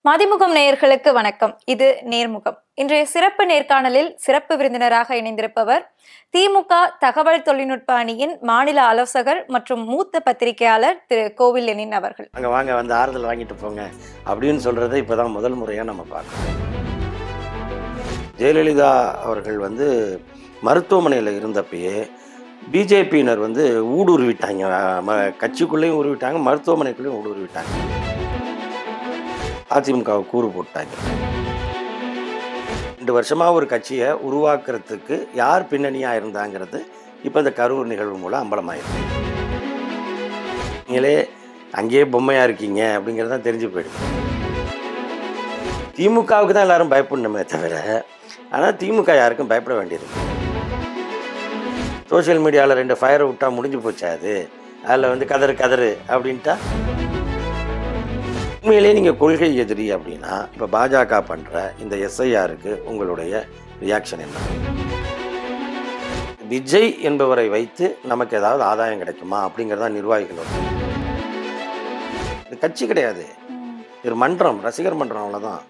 மதிமுகம் நேயர்களுக்கு வணக்கம். இது நேர்முகம். இன்றைய சிறப்பு நேர்காணலில் சிறப்பு விருந்தினராக இணைந்திருப்பவர் திமுக தகவல் தொழில்நுட்ப அணியின் மாநில ஆலோசகர் மற்றும் மூத்த பத்திரிகையாளர் திரு கோவில் லெனின் அவர்கள். அங்கே வாங்க வந்து ஆறுதல் வாங்கிட்டு போங்க அப்படின்னு சொல்கிறத இப்போ தான் முதல் முறையாக நம்ம பார்க்கணும். ஜெயலலிதா அவர்கள் வந்து மருத்துவமனையில் இருந்தப்பயே பிஜேபியினர் வந்து ஊடுருவிட்டாங்க, கட்சிக்குள்ளேயும் உருவிட்டாங்க, மருத்துவமனைக்குள்ளேயும் ஊடுருவிட்டாங்க, அதிமுகவை கூறு போட்டாங்க. 2 வருஷமாக ஒரு கட்சியை உருவாக்குறதுக்கு யார் பின்னணியாக இருந்தாங்கிறது இப்போ இந்த கரூர் நிகழ்வு மூலம் அம்பலமாயிருக்கு. நீங்களே அங்கேயே பொம்மையாக இருக்கீங்க அப்படிங்கிறது தான் தெரிஞ்சு போயிடுது. திமுகவுக்கு தான் எல்லாரும் பயப்படணுமே தவிர, ஆனால் திமுக யாருக்கும் பயப்பட வேண்டியது. சோசியல் மீடியாவில் 2 ஃபயரை விட்டால் முடிஞ்சு போச்சா? அது அதில் வந்து கதறு அப்படின்ட்டா உண்மையிலே நீங்கள் கொள்கை எதிரி அப்படின்னா இப்போ பாஜக பண்ணுற இந்த எஸ்ஐஆருக்கு உங்களுடைய ரியாக்ஷன் என்ன? விஜய் என்பவரை வைத்து நமக்கு ஏதாவது ஆதாயம் கிடைக்குமா அப்படிங்கிறதா நிர்வாகிகளோட. இது கட்சி கிடையாது, இது மன்றம், ரசிகர் மன்றம், அவ்வளோதான்.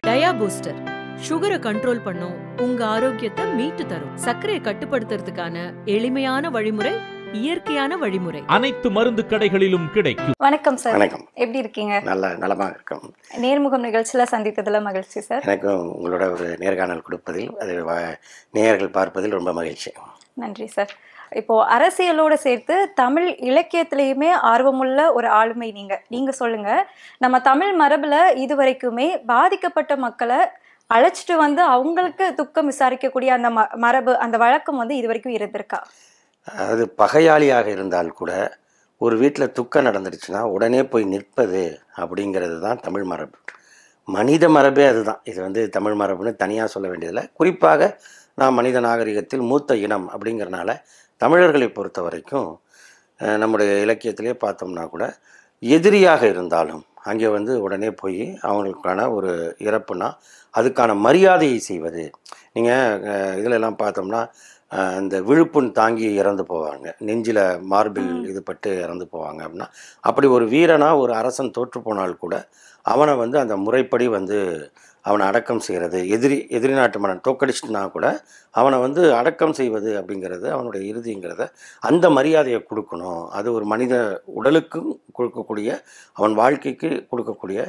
டயா பூஸ்டர் சுகரை கண்ட்ரோல் பண்ணும், உங்க ஆரோக்கியத்தை மீட்டு தரும். சர்க்கரையை கட்டுப்படுத்துறதுக்கான எளிமையான வழிமுறை, இயற்கையான வழிமுறை. அனைத்து மருந்து கடைகளிலும் கிடைக்கும். வணக்கம் சார். வணக்கம். எப்படி இருக்கீங்க? நலமாக இருக்கும். நேர்முகம் நிகழ்ச்சியில சந்தித்ததுல மகிழ்ச்சி சார். எனக்கும் உங்களோட ஒரு நேர்காணல் கொடுப்பதில், அது நேயர்கள் பார்ப்பதில் ரொம்ப மகிழ்ச்சி. நன்றி சார். இப்போ அரசியலோட சேர்த்து தமிழ் இலக்கியத்திலையுமே ஆர்வமுள்ள ஒரு ஆளுமை நீங்க சொல்லுங்க. நம்ம தமிழ் மரபுல இதுவரைக்குமே பாதிக்கப்பட்ட மக்களை அழைச்சிட்டு வந்து அவங்களுக்கு துக்கம் விசாரிக்கக்கூடிய அந்த மரபு, அந்த வழக்கம் வந்து இது வரைக்கும் இருந்திருக்கா? அது பகையாளியாக இருந்தால் கூட ஒரு வீட்டில் துக்கம் நடந்துடுச்சுன்னா உடனே போய் நிற்பது அப்படிங்கிறது தான் தமிழ் மரபு. மனித மரபே அதுதான். இது வந்து தமிழ் மரபுன்னு தனியாக சொல்ல வேண்டியதில்லை. குறிப்பாக நான் மனித நாகரிகத்தில் மூத்த இனம் அப்படிங்கிறனால தமிழர்களை பொறுத்த வரைக்கும் நம்முடைய இலக்கியத்திலே பார்த்தோம்னா கூட எதிரியாக இருந்தாலும் அங்கே வந்து உடனே போய் அவங்களுக்கான ஒரு இறப்புனா அதுக்கான மரியாதையை செய்வது. நீங்கள் இதிலெல்லாம் பார்த்தோம்னா இந்த விழுப்புண் தாங்கி இறந்து போவாங்க, நெஞ்சில் மார்பில் இது பட்டு இறந்து போவாங்க அப்படின்னா, அப்படி ஒரு வீரனாக ஒரு அரசன் தோற்று போனால் கூட அவனை வந்து அந்த முறைப்படி வந்து அவனை அடக்கம் செய்கிறது. எதிரி நாட்டு மன்னன் தோக்கடிச்சுட்டுனா கூட அவனை வந்து அடக்கம் செய்வது அப்படிங்கிறது அவனுடைய இறுதிங்கிறத, அந்த மரியாதையை கொடுக்கணும். அது ஒரு மனித உடலுக்கும் கொடுக்கக்கூடிய, அவன் வாழ்க்கைக்கு கொடுக்கக்கூடிய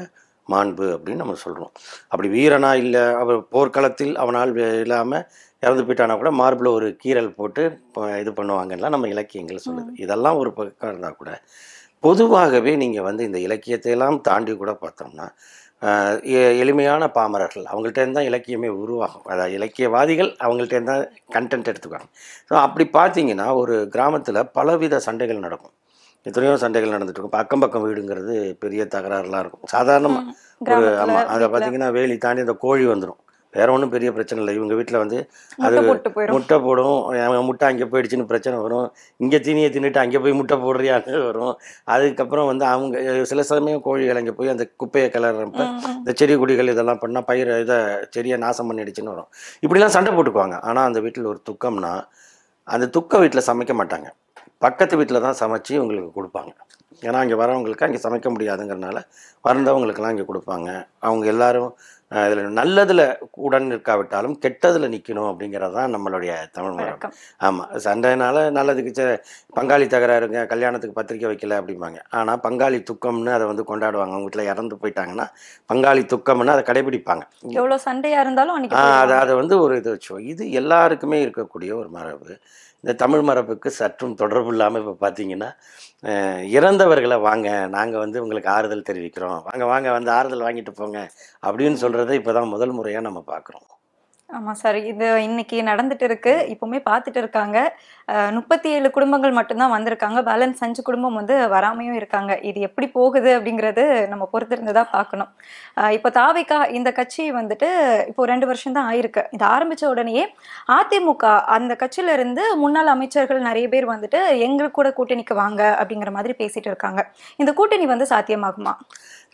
மாண்பு அப்படின்னு நம்ம சொல்கிறோம். அப்படி வீரனா இல்லை, அவர் போர்க்களத்தில் அவனால் இல்லாமல் இறந்து போயிட்டானா கூட மார்பில் ஒரு கீறல் போட்டு இது பண்ணுவாங்கலாம் நம்ம இலக்கியங்கள் சொல்லுது. இதெல்லாம் ஒரு பக்கம் இருந்தால் கூட பொதுவாகவே நீங்கள் வந்து இந்த இலக்கியத்தையெல்லாம் தாண்டி கூட பார்த்தோம்னா எளிமையான பாமரர்கள் அவங்கள்ட்டேருந்து தான் இலக்கியமே உருவாகும். அதாவது இலக்கியவாதிகள் அவங்கள்ட்டேருந்து தான் கண்டென்ட் எடுத்துக்குவாங்க. ஸோ அப்படி பார்த்தீங்கன்னா ஒரு கிராமத்தில் பலவித சண்டைகள் நடக்கும். எத்தனையோ சண்டைகள் நடந்துட்டு இருக்கும். அக்கம் பக்கம் வீடுங்கிறது பெரிய தகராறுலாம் இருக்கும். சாதாரணமாக ஒரு ஆமாம், அதை பார்த்தீங்கன்னா வேலி தாண்டி அந்த கோழி வந்துடும். வேற ஒன்றும் பெரிய பிரச்சனை இல்லை. இவங்க வீட்டில் வந்து அது முட்டை போடும், முட்டை அங்கே போயிடுச்சுன்னு பிரச்சனை வரும். இங்கே தீனியை தின்னுட்டு அங்கே போய் முட்டை போடுறியான்னு வரும். அதுக்கப்புறம் வந்து அவங்க சில சமயம் கோழிகள் அங்கே போய் அந்த குப்பையை கிளறப்ப இந்த செடி கொடிகள் இதெல்லாம் பண்ணால் செடியை நாசம் பண்ணிடுச்சுன்னு வரும். இப்படிலாம் சண்டை போட்டுக்குவாங்க. ஆனால் அந்த வீட்டில் ஒரு துக்கம்னா அந்த துக்க வீட்டில் சமைக்க மாட்டாங்க, பக்கத்து வீட்டில் தான் சமைச்சு இவங்களுக்கு கொடுப்பாங்க. ஏன்னா அங்கே வரவங்களுக்கு அங்கே சமைக்க முடியாதுங்கிறனால வந்தவங்களுக்கெல்லாம் இங்கே கொடுப்பாங்க. அவங்க எல்லாரும் இதில் நல்லதில் உடன் நிற்காவிட்டாலும் கெட்டதில் நிற்கணும் அப்படிங்கிறது தான் நம்மளுடைய தமிழ் மரபு. ஆமாம், சண்டைனால நல்லதுக்கு பங்காளி தகராறுங்க, கல்யாணத்துக்கு பத்திரிக்கை வைக்கல அப்படிம்பாங்க. ஆனால் பங்காளி துக்கம்னு அதை வந்து கொண்டாடுவாங்க. அவங்க வீட்டில் இறந்து போயிட்டாங்கன்னா பங்காளி துக்கம்னு அதை கடைபிடிப்பாங்க. எவ்வளோ சண்டையாக இருந்தாலும் அதை வந்து ஒரு இது வச்சோம். இது எல்லாருக்குமே இருக்கக்கூடிய ஒரு மரபு. இந்த தமிழ் மரபுக்கு சற்றும் தொடர்பு இல்லாமல் இப்போ பார்த்தீங்கன்னா இறந்தவர்களை வாங்க நாங்கள் வந்து உங்களுக்கு ஆறுதல் தெரிவிக்கிறோம், வாங்க வந்து ஆறுதல் வாங்கிட்டு போங்க அப்படின்னு சொல்கிறத இப்போ தான் முதல் முறையாக நம்ம பார்க்குறோம். ஆமாம் சார், இது இன்னைக்கு நடந்துட்டு இருக்கு. இப்போவுமே பார்த்துட்டு இருக்காங்க. 37 குடும்பங்கள் மட்டும்தான் வந்திருக்காங்க. பேலன்ஸ் 5 குடும்பம் வந்து வராமையும் இருக்காங்க. இது எப்படி போகுது அப்படிங்கிறது நம்ம பொறுத்திருந்து தான் பார்க்கணும். இப்போ தாவேகா இந்த கட்சி வந்துட்டு இப்போ 2 வருஷம் தான் ஆயிருக்கு. இது ஆரம்பித்த உடனேயே அதிமுக அந்த கட்சியிலேருந்து முன்னாள் அமைச்சர்கள் நிறைய பேர் வந்துட்டு எங்களுக்கு கூட கூட்டணிக்கு வாங்க அப்படிங்கிற மாதிரி பேசிட்டு இருக்காங்க. இந்த கூட்டணி வந்து சாத்தியமாகுமா?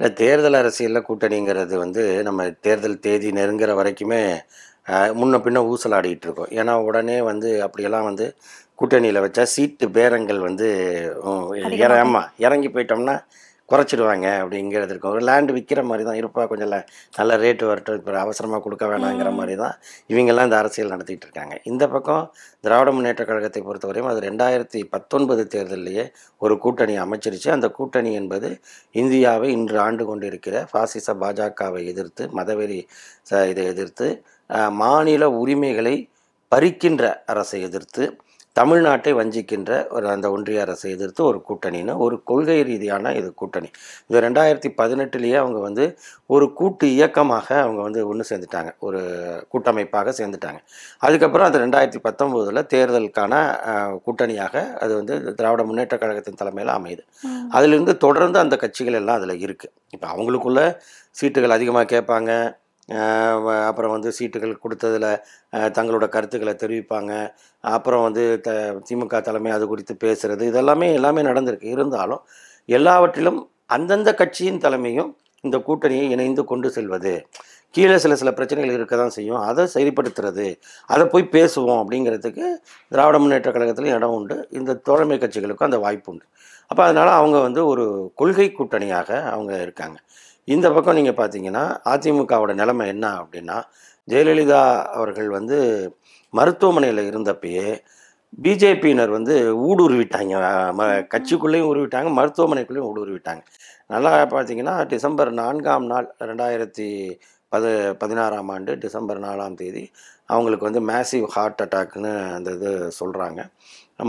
இல்லை, தேர்தல் அரசியலில் கூட்டணிங்கிறது வந்து நம்ம தேர்தல் தேதி நெருங்குற வரைக்குமே முன்ன பின்ன ஊசலாடிட்டு இருக்கோம். ஏன்னா உடனே வந்து அப்படியெல்லாம் வந்து கூட்டணியில் வச்சா சீட்டு பேரங்கள் வந்து அதிகமாகும். இறங்கி போயிட்டோம்னா குறைச்சிடுவாங்க அப்படிங்கிறது இருக்கும். ஒரு லேண்டு விற்கிற மாதிரி தான் இருப்பா, கொஞ்சம் நல்ல ரேட்டு வரட்டும், இப்போ அவசரமாக கொடுக்க வேணாங்கிற மாதிரி தான் இவங்கெல்லாம் இந்த அரசியல் நடத்திட்டு இருக்காங்க. இந்த பக்கம் திராவிட முன்னேற்ற கழகத்தை பொறுத்தவரையும் அது 2019 தேர்தலிலேயே ஒரு கூட்டணி அமைச்சிருச்சு. அந்த கூட்டணி என்பது இந்தியாவை இன்று ஆண்டு கொண்டிருக்கிற பாசிச பாஜகவை எதிர்த்து, மதவெறி இதை எதிர்த்து, மாநில உரிமைகளை பறிக்கின்ற அரசை எதிர்த்து, தமிழ்நாட்டை வஞ்சிக்கின்ற அந்த ஒன்றிய அரசை எதிர்த்து ஒரு கூட்டணின்னு ஒரு கொள்கை ரீதியான இது கூட்டணி. இது 2018 அவங்க வந்து ஒரு கூட்டு இயக்கமாக அவங்க வந்து ஒன்று சேர்ந்துட்டாங்க, ஒரு கூட்டமைப்பாக சேர்ந்துட்டாங்க. அதுக்கப்புறம் அது 2019 தேர்தலுக்கான கூட்டணியாக அது வந்து திராவிட முன்னேற்ற கழகத்தின் தலைமையில் அமையுது. அதிலிருந்து தொடர்ந்து அந்த கட்சிகள் எல்லாம் அதில் இருக்குது. இப்போ அவங்களுக்குள்ள சீட்டுகள் அதிகமாக கேட்பாங்க, அப்புறம் வந்து சீட்டுகள் கொடுத்ததில் தங்களோட கருத்துக்களை தெரிவிப்பாங்க. அப்புறம் வந்து திமுக தலைமை அது குறித்து பேசுகிறது, எல்லாமே நடந்திருக்கு. இருந்தாலும் எல்லாவற்றிலும் அந்தந்த கட்சியின் தலைமையும் இந்த கூட்டணியை இணைந்து கொண்டு செல்வது, கீழே சில பிரச்சனைகள் இருக்க தான் செய்யும், அதை சரிப்படுத்துறது, அதை போய் பேசுவோம் அப்படிங்கிறதுக்கு திராவிட முன்னேற்ற கழகத்திலும் இடம் உண்டு. இந்த தோழமை கட்சிகளுக்கும் அந்த வாய்ப்பு உண்டு. அப்போ அதனால் அவங்க வந்து ஒரு கொள்கை கூட்டணியாக அவங்க இருக்காங்க. இந்த பக்கம் நீங்கள் பார்த்தீங்கன்னா அதிமுகவோட நிலைமை என்ன அப்படின்னா, ஜெயலலிதா அவர்கள் வந்து மருத்துவமனையில் இருந்தப்பயே பிஜேபியினர் வந்து ஊடுருவிட்டாங்க, கட்சிக்குள்ளேயும் ஊடுருவிட்டாங்க, மருத்துவமனைக்குள்ளேயும் ஊடுருவிட்டாங்க. நல்லா பார்த்தீங்கன்னா டிசம்பர் 4ஆம் நாள் 2016ஆம் ஆண்டு டிசம்பர் 4ஆம் தேதி அவங்களுக்கு வந்து மேசிவ் ஹார்ட் அட்டாக்னு அந்த இது சொல்கிறாங்க.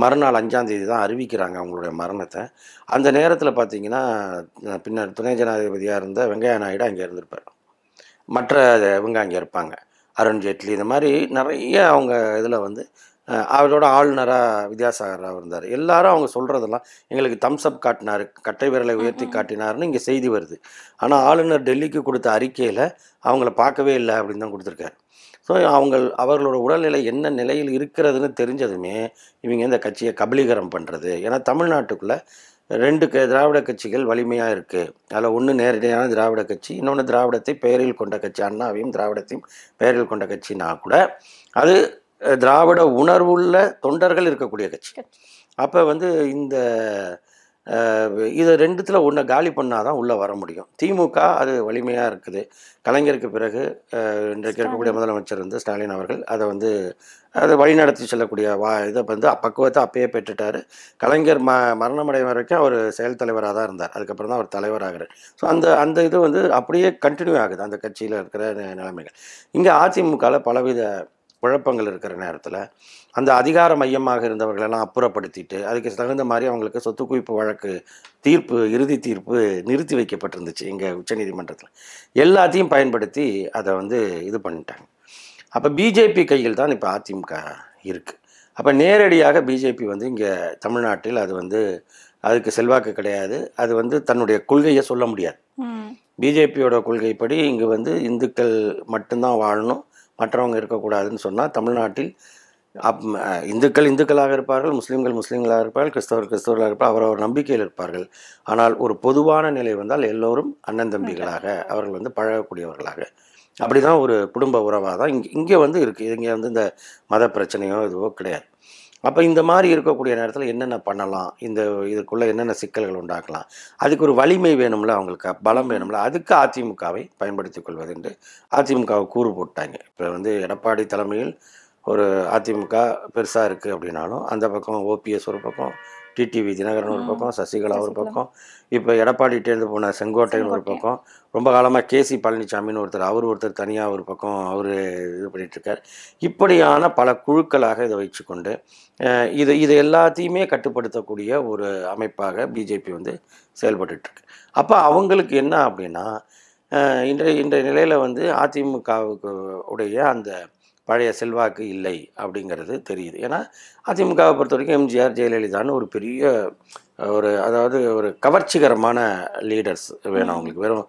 மறுநாள் 5ஆம் தேதி தான் அறிவிக்கிறாங்க அவங்களுடைய மரணத்தை. அந்த நேரத்தில் பார்த்தீங்கன்னா பின்னர் துணை ஜனாதிபதியாக இருந்த வெங்கையா நாயுடு அங்கே இருந்திருப்பார், மற்ற இவங்க அங்கே இருப்பாங்க, அருண் ஜேட்லி, இந்த மாதிரி நிறைய அவங்க இதில் வந்து அவரோட ஆளுநராக வித்யாசாகர் ராவ் இருந்தார். எல்லாரும் அவங்க சொல்கிறதெல்லாம் எங்களுக்கு தம்ஸ்அப் காட்டினார், கட்டை விரலை உயர்த்தி காட்டினார்னு இங்கே செய்தி வருது. ஆனால் ஆளுநர் டெல்லிக்கு கொடுத்த அறிக்கையில் அவங்கள பார்க்கவே இல்லை அப்படின்னு தான் கொடுத்துருக்காரு. ஸோ அவர்களோட உடல்நிலை என்ன நிலையில் இருக்கிறதுன்னு தெரிஞ்சதுமே இவங்க இந்த கட்சியை கபலீகரம் பண்ணுறது. ஏன்னா தமிழ்நாட்டுக்குள்ளே 2 திராவிட கட்சிகள் வலிமையாக இருக்குது. அதில் ஒன்று நேரடியான திராவிட கட்சி, இன்னொன்று திராவிடத்தை பெயரில் கொண்ட கட்சி, அண்ணாவையும் திராவிடத்தையும் பெயரில் கொண்ட கட்சினா கூட அது திராவிட உணர்வுள்ள தொண்டர்கள் இருக்கக்கூடிய கட்சி. அப்போ வந்து இந்த இதை 2த்துல ஒன்று காலி பண்ணால் தான் உள்ளே வர முடியும். திமுக அது வலிமையாக இருக்குது. கலைஞருக்கு பிறகு இன்றைக்கு இருக்கக்கூடிய முதலமைச்சர் வந்து ஸ்டாலின் அவர்கள் அதை வழிநடத்தி செல்லக்கூடிய இதை வந்து பக்குவத்தை அப்பயே பெற்றுட்டார். கலைஞர் மரணமடைய வரைக்கும் அவர் செயல் தலைவராக தான் இருந்தார், அதுக்கப்புறம் தான் அவர் தலைவராகிறார். ஸோ அந்த இது வந்து அப்படியே கண்டினியூ ஆகுது அந்த கட்சியில் இருக்கிற நிலைமைகள். இங்கே அதிமுகவில் பலவித குழப்பங்கள் இருக்கிற நேரத்தில் அந்த அதிகார மையமாக இருந்தவர்களெல்லாம் அப்புறப்படுத்திட்டு அதுக்கு தகுந்த மாதிரி அவங்களுக்கு சொத்து குவிப்பு வழக்கு இறுதி தீர்ப்பு நிறுத்தி வைக்கப்பட்டிருந்துச்சு இங்கே உச்சநீதிமன்றத்தில். எல்லாத்தையும் பயன்படுத்தி அதை வந்து இது பண்ணிட்டாங்க. அப்போ பிஜேபி கையில் தான் இப்போ அதிமுக இருக்குது. அப்போ நேரடியாக பிஜேபி வந்து இங்கே தமிழ்நாட்டில் அது வந்து அதுக்கு செல்வாக்கு கிடையாது. அது வந்து தன்னுடைய கொள்கையை சொல்ல முடியாது. பிஜேபியோட கொள்கைப்படி இங்கே வந்து இந்துக்கள் மட்டும்தான் வாழணும், மற்றவங்க இருக்கக்கூடாதுன்னு சொன்னால் தமிழ்நாட்டில் இந்துக்களாக இருப்பார்கள், முஸ்லீம்களாக இருப்பார்கள், கிறிஸ்தவர்களாக இருப்பார்கள், அவரவர் நம்பிக்கையில் இருப்பார்கள். ஆனால் ஒரு பொதுவான நிலை வந்தால் எல்லோரும் அண்ணன் தம்பிகளாக அவர்கள் வந்து பழகக்கூடியவர்களாக, அப்படி தான் ஒரு குடும்ப உறவாக தான் இங்கே வந்து இருக்குது. இங்கே வந்து இந்த மத பிரச்சனையோ இதுவோ கிடையாது. அப்போ இந்த மாதிரி இருக்கக்கூடிய நேரத்தில் என்னென்ன பண்ணலாம், இதுக்குள்ளே என்னென்ன சிக்கல்கள் உண்டாக்கலாம், அதுக்கு ஒரு வலிமை வேணும்ல, அவங்களுக்கு பலம் வேணும்ல, அதுக்கு அதிமுகவை பயன்படுத்தி கொள்வது என்று அதிமுகவை கூறு போட்டாங்க. இப்போ வந்து எடப்பாடி தலைமையில் ஒரு அதிமுக பெருசாக இருக்குது அப்படின்னாலும் அந்த பக்கம் ஓபிஎஸ் ஒரு பக்கம், டிடிவி தினகரன் ஒரு பக்கம், சசிகலா ஒரு பக்கம், இப்போ எடப்பாடிட்டேருந்து போன செங்கோட்டையன் ஒரு பக்கம், ரொம்ப காலமாக கேசி பழனிசாமின்னு ஒருத்தர் தனியாக ஒரு பக்கம் அவர் இது பண்ணிகிட்ருக்கார். இப்படியான பல குழுக்களாக இதை வச்சுக்கொண்டு இது எல்லாத்தையுமே கட்டுப்படுத்தக்கூடிய ஒரு அமைப்பாக பிஜேபி வந்து செயல்பட்டுருக்கு. அப்போ அவங்களுக்கு என்ன அப்படின்னா இன்றைய நிலையில் வந்து அதிமுகவுக்கு உடைய அந்த பழைய செல்வாக்கு இல்லை அப்படிங்கிறது தெரியுது. ஏன்னா அதிமுகவை பொறுத்த வரைக்கும் எம்ஜிஆர் ஜெயலலிதான்னு ஒரு பெரிய அதாவது ஒரு கவர்ச்சிகரமான லீடர்ஸ் வேணும் அவங்களுக்கு. வெறும்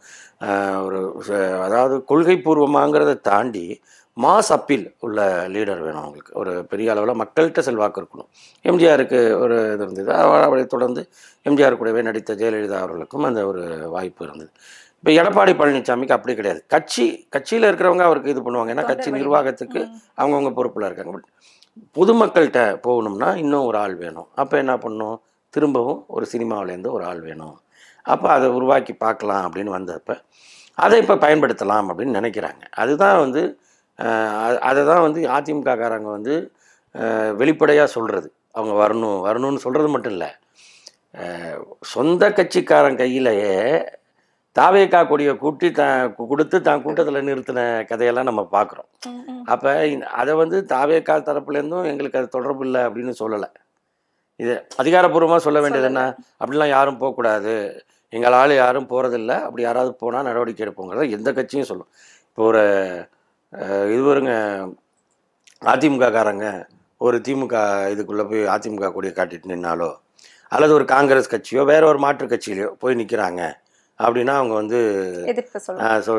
அதாவது கொள்கை பூர்வமாங்கிறத தாண்டி மாஸ் அப்பீல் உள்ள லீடர் வேணும் அவங்களுக்கு. ஒரு பெரிய அளவில் மக்கள்கிட்ட செல்வாக்கு இருக்கணும். எம்ஜிஆருக்கு ஒரு இது இருந்தது. அவரை தொடர்ந்து எம்ஜிஆர் கூடவே நடித்த ஜெயலலிதா அவர்களுக்கும் அந்த ஒரு வாய்ப்பு இருந்தது. இப்போ எடப்பாடி பழனிசாமிக்கு அப்படி கிடையாது. கட்சியில் இருக்கிறவங்க அவருக்கு இது பண்ணுவாங்க. ஏன்னா கட்சி நிர்வாகத்துக்கு அவங்கவுங்க பொறுப்பில் இருக்காங்க. பட் பொதுமக்கள்கிட்ட போகணும்னா இன்னும் ஒரு ஆள் வேணும். அப்போ என்ன பண்ணணும், திரும்பவும் ஒரு சினிமாவிலேருந்து ஒரு ஆள் வேணும். அப்போ அதை உருவாக்கி பார்க்கலாம் அப்படின்னு வந்தப்போ அதை இப்போ பயன்படுத்தலாம் அப்படின்னு நினைக்கிறாங்க. அதுதான் வந்து அதை தான் வந்து அதிமுககாரங்க வந்து வெளிப்படையாக சொல்கிறது. அவங்க வரணும்னு சொல்கிறது மட்டும் இல்லை, சொந்த கட்சிக்காரன் கையிலேயே தாவேக்கா கொடியை கூட்டி கொடுத்து தான் கூட்டத்தில் நிறுத்தின கதையெல்லாம் நம்ம பார்க்குறோம். அப்போ அதை வந்து தாவேக்கா தரப்புலேருந்தும் எங்களுக்கு அது தொடர்பு இல்லை அப்படின்னு சொல்லலை. இது அதிகாரப்பூர்வமாக சொல்ல வேண்டியது என்ன, அப்படிலாம் யாரும் போகக்கூடாது, எங்களால் யாரும் போகிறதில்ல, அப்படி யாராவது போனால் நடவடிக்கை எடுப்போங்கிறத எந்த கட்சியும் சொல்லும். இப்போ ஒரு இது வருங்க, அதிமுககாரங்க ஒரு திமுக இதுக்குள்ளே போய் அதிமுக கொடியை காட்டிட்டு நின்னாலோ, அல்லது ஒரு காங்கிரஸ் கட்சியோ வேற ஒரு மாற்று கட்சியிலையோ போய் நிற்கிறாங்க அப்படின்னா அவங்க வந்து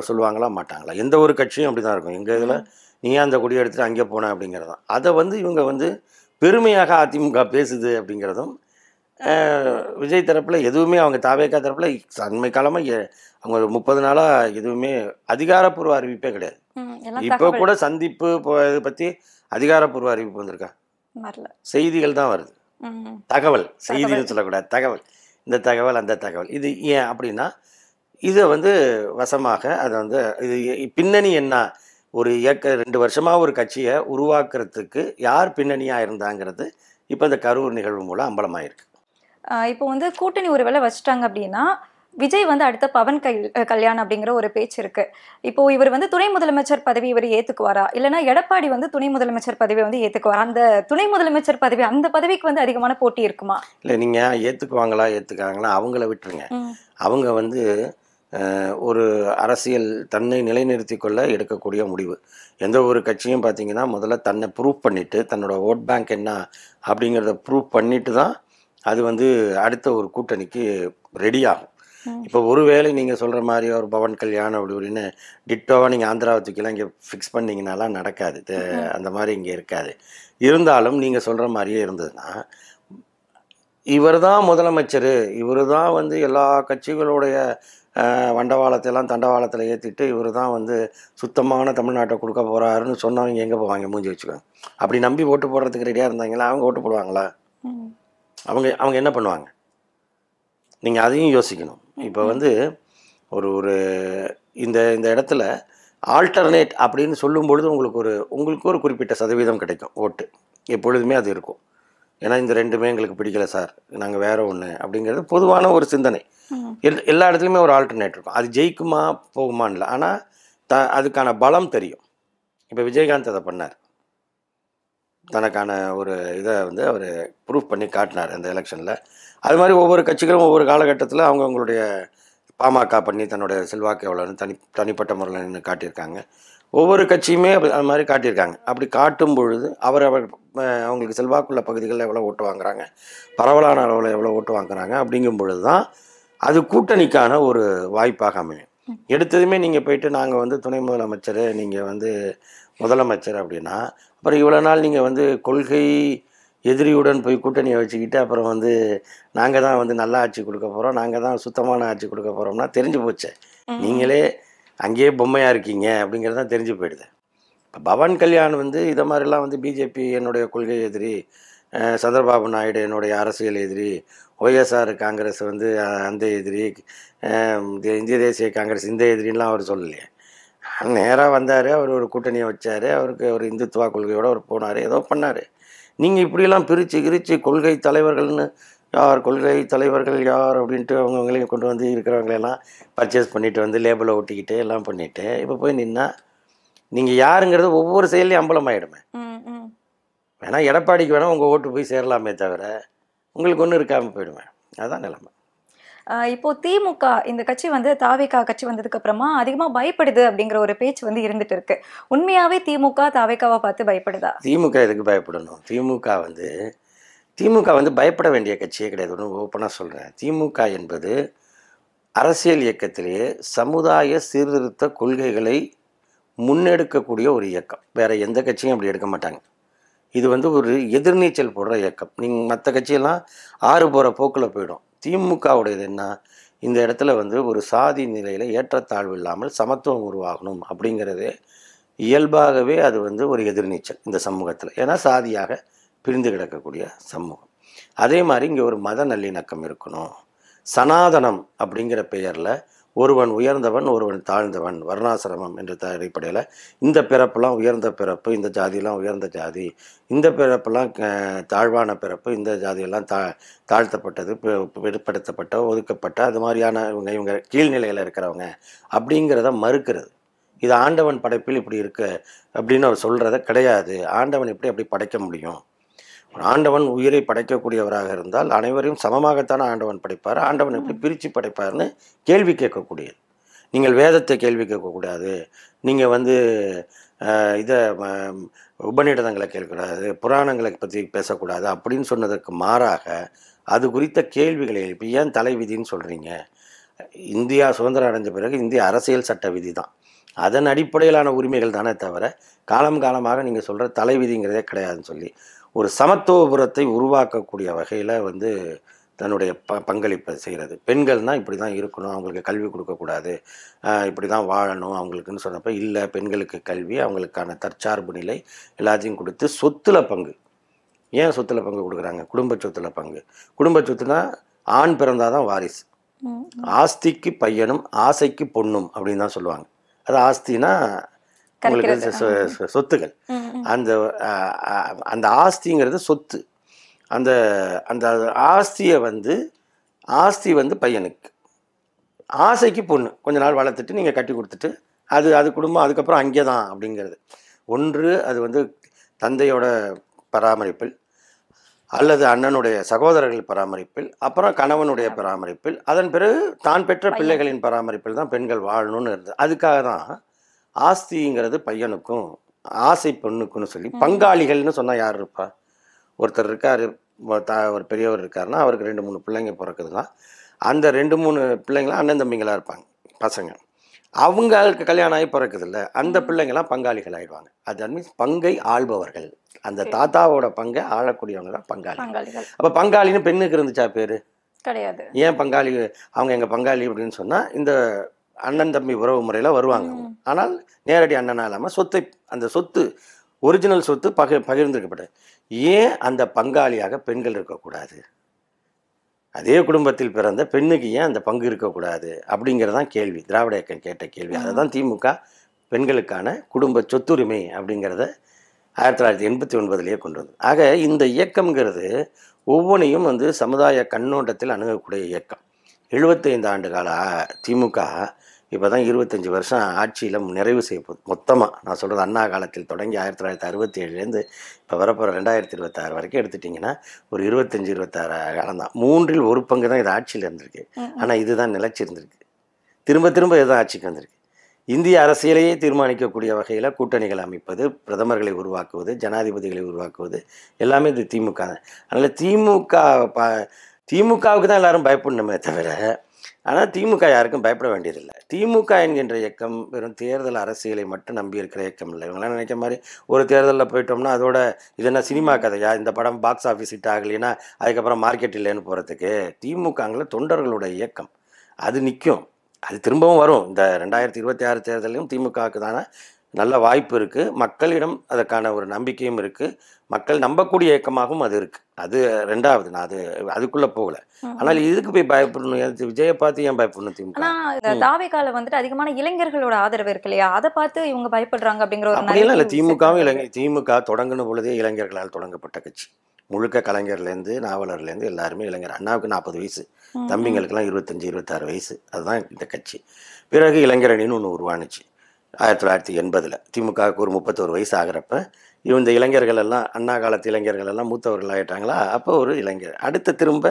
சொல்லுவாங்களா மாட்டாங்களா? எந்த ஒரு கட்சியும் அப்படி தான் இருக்கும். எங்கள் இதில் நீ அந்த கொடியை எடுத்துகிட்டு அங்கே போன அப்படிங்கிறதான். அதை வந்து இவங்க வந்து பெருமையாக அதிமுக பேசுது அப்படிங்கிறதும், விஜய் தரப்பில் எதுவுமே அவங்க தாவேக்கா தரப்பில் அண்மை காலமாக அவங்க 30 நாளாக எதுவுமே அதிகாரப்பூர்வ அறிவிப்பே கிடையாது. இப்போ கூட சந்திப்பு இதை பற்றி அதிகாரப்பூர்வ அறிவிப்பு வந்திருக்கா? செய்திகள் தான் வருது. தகவல், செய்திகள் சொல்லக்கூடாது, தகவல், இந்த தகவல் அந்த தகவல். இது ஏன் அப்படின்னா இதை வந்து வசமாக அதை வந்து இது பின்னணி என்ன, ஒரு 2 வருஷமாக ஒரு கட்சியை உருவாக்குறதுக்கு யார் பின்னணியாக இருந்தாங்கிறது இப்போ இந்த கரூர் நிகழ்வு மூலம் அம்பலமாயிருக்கு. இப்போ வந்து கூட்டணி ஒரு வேளை வச்சுட்டாங்க அப்படின்னா விஜய் வந்து அடுத்த பவன் கல்யாண் அப்படிங்கிற ஒரு பேச்சு இருக்கு. இப்போ இவர் வந்து துணை முதலமைச்சர் பதவி இவர் ஏத்துக்குவாரா, இல்லைன்னா எடப்பாடி வந்து துணை முதலமைச்சர் பதவியை வந்து ஏத்துக்குவாரா? அந்த துணை முதலமைச்சர் பதவி, அந்த பதவிக்கு வந்து அதிகமான போட்டி இருக்குமா? இல்லை, நீங்கள் ஏற்றுக்காங்களா அவங்கள விட்டுருங்க. அவங்க வந்து ஒரு அரசியல் தன்னை நிலைநிறுத்தி கொள்ள எடுக்கக்கூடிய முடிவு. எந்த ஒரு கட்சியும் பார்த்தீங்கன்னா முதல்ல தன்னை ப்ரூவ் பண்ணிவிட்டு, தன்னோட ஓட் பேங்க் என்ன அப்படிங்கிறத ப்ரூவ் பண்ணிட்டு தான் அது வந்து அடுத்த ஒரு கூட்டணிக்கு ரெடி ஆகும். இப்போ ஒருவேளை நீங்கள் சொல்கிற மாதிரி ஒரு பவன் கல்யாணம் அப்படி இப்படின்னு டிட்டோவாக நீங்கள் ஆந்திராவை தூக்கிலாம் இங்கே ஃபிக்ஸ் பண்ணிங்கனாலாம் நடக்காது. அந்த மாதிரி இங்கே இருக்காது. இருந்தாலும் நீங்கள் சொல்கிற மாதிரியே இருந்ததுன்னா இவர் தான் முதலமைச்சர், இவர் தான் வந்து எல்லா கட்சிகளுடைய வண்டவாளத்தையெல்லாம் தண்டவாளத்தில் ஏற்றிட்டு இவர் தான் வந்து சுத்தமான தமிழ்நாட்டை கொடுக்க போகிறாருன்னு சொன்னவங்க எங்கே போவாங்க? மூஞ்சி வச்சுக்கோங்க. அப்படி நம்பி ஓட்டு போடுறதுக்கு ரெடியாக இருந்தாங்களா? அவங்க ஓட்டு போடுவாங்களா? அவங்க என்ன பண்ணுவாங்க? நீங்கள் அதையும் யோசிக்கணும். இப்போ வந்து ஒரு இந்த இடத்துல ஆல்டர்னேட் அப்படின்னு சொல்லும் பொழுது உங்களுக்கு ஒரு குறிப்பிட்ட சதவீதம் கிடைக்கும் ஓட்டு. எப்பொழுதுமே அது இருக்கும். ஏன்னா இந்த ரெண்டுமே எங்களுக்கு பிடிக்கல சார், நாங்கள் வேற ஒன்று அப்படிங்கிறது பொதுவான ஒரு சிந்தனை. எல்லா இடத்துலையுமே ஒரு ஆல்டர்னேட் இருக்கும். அது ஜெயிக்குமா போகுமான்னு இல்லை, ஆனால் அதுக்கான பலம் தெரியும். இப்போ விஜயகாந்த் அதை பண்ணார். தனக்கான ஒரு இதை வந்து அவர் ப்ரூஃப் பண்ணி காட்டினார் அந்த எலெக்ஷனில். அது மாதிரி ஒவ்வொரு கட்சிகளும் ஒவ்வொரு காலகட்டத்தில் அவங்களுடைய பாமக பண்ணி தன்னுடைய செல்வாக்கு எவ்வளோன்னு தனிப்பட்ட முறையில் நின்று காட்டியிருக்காங்க. ஒவ்வொரு கட்சியுமே அது மாதிரி காட்டியிருக்காங்க. அப்படி காட்டும் பொழுது அவங்களுக்கு செல்வாக்குள்ள பகுதிகளில் எவ்வளோ ஓட்டு வாங்குறாங்க, பரவலான அளவில் எவ்வளோ ஓட்டு வாங்குறாங்க அப்படிங்கும் பொழுது தான் அது கூட்டணிக்கான ஒரு வாய்ப்பாக அமையும். எடுத்ததுமே நீங்கள் போயிட்டு நாங்கள் வந்து துணை முதலமைச்சர், நீங்கள் வந்து முதலமைச்சர் அப்படின்னா அப்புறம் இவ்வளோ நாள் நீங்கள் வந்து கொள்கை எதிரியுடன் போய் கூட்டணியை வச்சுக்கிட்டு அப்புறம் வந்து நாங்கள் தான் வந்து நல்ல ஆட்சி கொடுக்க போகிறோம், நாங்கள் தான் சுத்தமான ஆட்சி கொடுக்க போகிறோம்னா தெரிஞ்சு போச்சு. நீங்களே அங்கேயே பொம்மையாக இருக்கீங்க அப்படிங்கிறது தான் தெரிஞ்சு போயிடுது. இப்போ பவன் கல்யாண் வந்து இதை மாதிரிலாம் வந்து பிஜேபி என்னுடைய கொள்கை எதிரி, சந்திரபாபு நாயுடு என்னுடைய அரசியல் எதிரி, ஒய்எஸ்ஆர் காங்கிரஸ் வந்து அந்த எதிரி, இந்திய தேசிய காங்கிரஸ் இந்த எதிரின்லாம் அவர் சொல்லலையே. நேராக வந்தார், அவர் ஒரு கூட்டணியை வச்சார், அவருக்கு ஒரு இந்துத்துவா கொள்கையோடு அவர் போனார், ஏதோ பண்ணார். நீங்கள் இப்படிலாம் பிரித்து கொள்கை தலைவர்கள்னு கொள்கை தலைவர்கள் யார் அப்படின்ட்டு அவங்கவுங்களையும் கொண்டு வந்து இருக்கிறவங்களெல்லாம் பர்ச்சேஸ் பண்ணிவிட்டு வந்து லேபிளை ஒட்டிக்கிட்டு எல்லாம் பண்ணிவிட்டு இப்போ போய் நின்னா நீங்கள் யாருங்கிறது ஒவ்வொரு செயலையும் அம்பலமாயிடுமே. வேணா எடப்பாடிக்கு வேணால் உங்கள் ஓட்டு போய் சேரலாமே தவிர உங்களுக்கு ஒன்றும் இருக்காமல் போயிடுவேன். அதுதான் நிலைமை. இப்போ திமுக இந்த கட்சி வந்து தாவேகா கட்சி வந்ததுக்கு அப்புறமா அதிகமா பயப்படுது அப்படிங்கிற ஒரு பேச்சு வந்து இருந்துட்டு இருக்கு. உண்மையாவே திமுக தாவேகாவை பார்த்து பயப்படுதா? திமுக எதுக்கு பயப்படணும்? திமுக வந்து பயப்பட வேண்டிய கட்சியே கிடையாது. ஒன்று ஓப்பனாக சொல்கிறேன். திமுக என்பது அரசியல் இயக்கத்திலேயே சமுதாய சீர்திருத்த கொள்கைகளை முன்னெடுக்கக்கூடிய ஒரு இயக்கம். வேறு எந்த கட்சியும் அப்படி எடுக்க மாட்டாங்க. இது வந்து ஒரு எதிர்நீச்சல் போடுற இயக்கம். நீங்கள் மற்ற கட்சியெல்லாம் ஆறு போகிற போக்கில் போயிடும். திமுகவுடையது என்ன, இந்த இடத்துல வந்து ஒரு சாதி நிலையில் ஏற்றத்தாழ்வு இல்லாமல் சமத்துவம் உருவாகணும் அப்படிங்கிறது இயல்பாகவே அது வந்து ஒரு எதிர்நீச்சல் இந்த சமூகத்தில். ஏன்னா சாதியாக பிரிந்து கிடக்கக்கூடிய சமூகம். அதே மாதிரி இங்கே ஒரு மத நல்லிணக்கம் இருக்கணும். சனாதனம் அப்படிங்கிற பெயரில் ஒருவன் உயர்ந்தவன் ஒருவன் தாழ்ந்தவன், வர்ணாசிரமம் என்ற அடிப்படையில் இந்த பிறப்பெல்லாம் உயர்ந்த பிறப்பு, இந்த ஜாதியெல்லாம் உயர்ந்த ஜாதி, இந்த பிறப்பெல்லாம் தாழ்வான பிறப்பு, இந்த ஜாதியெல்லாம் தாழ்த்தப்பட்டது, பிற்படுத்தப்பட்ட, ஒதுக்கப்பட்ட, அது மாதிரியான இவங்க கீழ்நிலையில் இருக்கிறவங்க அப்படிங்கிறத மறுக்கிறது. இது ஆண்டவன் படைப்பில் இப்படி இருக்கு அப்படின்னு அவர் சொல்கிறத கிடையாது. ஆண்டவன் எப்படி அப்படி படைக்க முடியும்? ஆண்டவன் உயிரை படைக்கக்கூடியவராக இருந்தால் அனைவரையும் சமமாகத்தானே ஆண்டவன் படைப்பார். ஆண்டவன் எப்படி பிரித்து படைப்பார்னு கேள்வி கேட்கக்கூடியது. நீங்கள் வேதத்தை கேள்வி கேட்கக்கூடாது, நீங்கள் வந்து இதை உபநிடதங்களை கேட்கக்கூடாது, புராணங்களை பற்றி பேசக்கூடாது அப்படின்னு சொன்னதற்கு மாறாக அது குறித்த கேள்விகளை எழுப்பி ஏன் தலை விதின்னு சொல்கிறீங்க? இந்தியா சுதந்திரம் அடைஞ்ச பிறகு இந்திய அரசியல் சட்ட விதி தான், அதன் அடிப்படையிலான உரிமைகள் தானே தவிர காலமாக நீங்கள் சொல்கிற தலை விதிங்கிறதே கிடையாதுன்னு சொல்லி ஒரு சமத்துவபுரத்தை உருவாக்கக்கூடிய வகையில் வந்து தன்னுடைய பங்களிப்பை செய்கிறது. பெண்கள்னால் இப்படி தான் இருக்கணும், அவங்களுக்கு கல்வி கொடுக்கக்கூடாது, இப்படி தான் வாழணும் அவங்களுக்குன்னு சொன்னப்போ, இல்லை பெண்களுக்கு கல்வி, அவங்களுக்கான தற்சார்பு நிலை எல்லாத்தையும் கொடுத்து சொத்துல பங்கு. ஏன் சொத்துல பங்கு கொடுக்குறாங்க? குடும்ப சொத்துல பங்கு. குடும்ப சொத்துனா ஆண் பிறந்தால் தான் வாரிசு. ஆஸ்திக்கு பையனும் ஆசைக்கு பொண்ணும் அப்படின்னு தான் சொல்லுவாங்க. அது ஆஸ்தினா உங்களுக்கு சொத்துக்கள். அந்த அந்த ஆஸ்திங்கிறது சொத்து. அந்த அந்த ஆஸ்தி வந்து பையனுக்கு, ஆசைக்கு பொண்ணு. கொஞ்ச நாள் வளர்த்துட்டு நீங்கள் கட்டி கொடுத்துட்டு அது குடும்பம் அதுக்கப்புறம் அங்கே தான் அப்படிங்கிறது. ஒன்று அது வந்து தந்தையோட பராமரிப்பில், அல்லது அண்ணனுடைய சகோதரர்கள் பராமரிப்பில், அப்புறம் கணவனுடைய பராமரிப்பில், அதன் பிறகு தான் பெற்ற பிள்ளைகளின் பராமரிப்பில் தான் பெண்கள் வாழணும்னு இருந்தது. அதுக்காக தான் ஆஸ்திங்கிறது பையனுக்கும் ஆசை பொண்ணுக்குன்னு சொல்லி பங்காளிகள்னு சொன்னால் யார் இருப்பா? ஒருத்தர் இருக்கார், ஒரு பெரியவர் இருக்காருன்னா அவருக்கு 2-3 பிள்ளைங்க பிறக்குதுன்னா அந்த 2-3 பிள்ளைங்களாம் அண்ணன் தம்பிங்களாக இருப்பாங்க பசங்க. அவங்களுக்கு கல்யாணம் ஆகி பிறக்குதில்ல, அந்த பிள்ளைங்களாம் பங்காளிகள் ஆகிடுவாங்க. அது மீன்ஸ் பங்கை ஆள்பவர்கள். அந்த தாத்தாவோட பங்கை ஆளக்கூடியவங்க தான் பங்காளிகள். அப்போ பங்காளின்னு பெண்ணுக்கு இருந்துச்சா பேர்? கிடையாது. ஏன் பங்காளி? அவங்க எங்கள் பங்காளி அப்படின்னு சொன்னால் இந்த அண்ணன் தம்பி உறவு முறையில் வருவாங்க. ஆனால் நேரடி அண்ணனா இல்லாமல் அந்த சொத்து ஒரிஜினல் சொத்து பகிர்ந்திருக்கப்பட்டது. ஏன் அந்த பங்காளியாக பெண்கள் இருக்கக்கூடாது? அதே குடும்பத்தில் பிறந்த பெண்ணுக்கு ஏன் அந்த பங்கு இருக்கக்கூடாது அப்படிங்கிறதான் கேள்வி. திராவிட இயக்கம் கேட்ட கேள்வி. அதை தான் திமுக பெண்களுக்கான குடும்ப சொத்துரிமை அப்படிங்கிறத 1989 கொண்டு வந்தது. ஆக இந்த இயக்கம்ங்கிறது ஒவ்வொன்றையும் வந்து சமுதாய கண்ணோட்டத்தில் அணுகக்கூடிய இயக்கம். 75 ஆண்டு கால திமுக இப்போ தான் 25 வருஷம் ஆட்சியில் நிறைவு செய்யப்போகுது. மொத்தமாக நான் சொல்கிறது அண்ணா காலத்தில் தொடங்கி 1967 இப்போ வரப்போகிற 2026 வரைக்கும் எடுத்துட்டிங்கன்னா ஒரு 25-26 காலம் தான். 3இல் 1 பங்கு தான் இது ஆட்சியில் இருந்திருக்கு. ஆனால் இதுதான் நிலைச்சிருந்திருக்கு. திரும்ப இதுதான் ஆட்சிக்கு வந்திருக்கு. இந்திய அரசியலையே தீர்மானிக்கக்கூடிய வகையில் கூட்டணிகள் அமைப்பது, பிரதமர்களை உருவாக்குவது, ஜனாதிபதிகளை உருவாக்குவது எல்லாமே இது திமுக தான். அதனால் திமுகவுக்கு தான் எல்லாரும் பயப்படணுமே தவிர, ஆனால் திமுக யாருக்கும் பயப்பட வேண்டியதில்லை. திமுக என்கின்ற இயக்கம் வெறும் தேர்தல் அரசியலை மட்டும் நம்பி இருக்கிற இயக்கம் இல்லை. இவங்களாம் நினைக்கிற மாதிரி ஒரு தேர்தலில் போயிட்டோம்னா அதோட இது என்ன சினிமா கதையா, இந்த படம் பாக்ஸ் ஆஃபீஸ் ஹிட் ஆகலைன்னா அதுக்கப்புறம் மார்க்கெட் இல்லைன்னு போகிறதுக்கு. திமுகங்கள தொண்டர்களோட இயக்கம் அது நிற்கும். அது திரும்பவும் வரும். இந்த 2026 தேர்தலையும் திமுகவுக்கு தானே நல்ல வாய்ப்பு இருக்குது. மக்களிடம் அதற்கான ஒரு நம்பிக்கையும் இருக்குது. மக்கள் நம்பக்கூடிய இயக்கமாகவும் அது இருக்குது. அது ரெண்டாவது. நான் அதுக்குள்ளே போகலை. ஆனால் இதுக்கு போய் பயப்படணும்? விஜயை பார்த்து ஏன் பயப்படணும் திமுக? ஆனால் இந்த தாவேக்கால வந்துட்டு அதிகமான இளைஞர்களோட ஆதரவு இருக்கு இல்லையா, அதை பார்த்து இவங்க பயப்படுறாங்க அப்படிங்கிற ஒரு அப்படியெல்லாம் இல்லை. திமுக தொடங்கின பொழுதே இளைஞர்களால் தொடங்கப்பட்ட கட்சி. முழுக்க கலைஞர்லேருந்து நாவலர்லேருந்து எல்லாருமே இளைஞர். அண்ணாவுக்கு 40 வயசு, தம்பிங்களுக்கெல்லாம் 25-26 வயசு. அதுதான் இந்த கட்சி. பிறகு இளைஞரணின்னு ஒன்று உருவானுச்சு 1980. திமுகவுக்கு ஒரு 31 வயசு ஆகிறப்ப இந்த இளைஞர்கள் எல்லாம் அண்ணா காலத்து இளைஞர்கள் எல்லாம் மூத்தவர்கள் ஆகிட்டாங்களா, அப்போ ஒரு இளைஞர் அடுத்த திரும்ப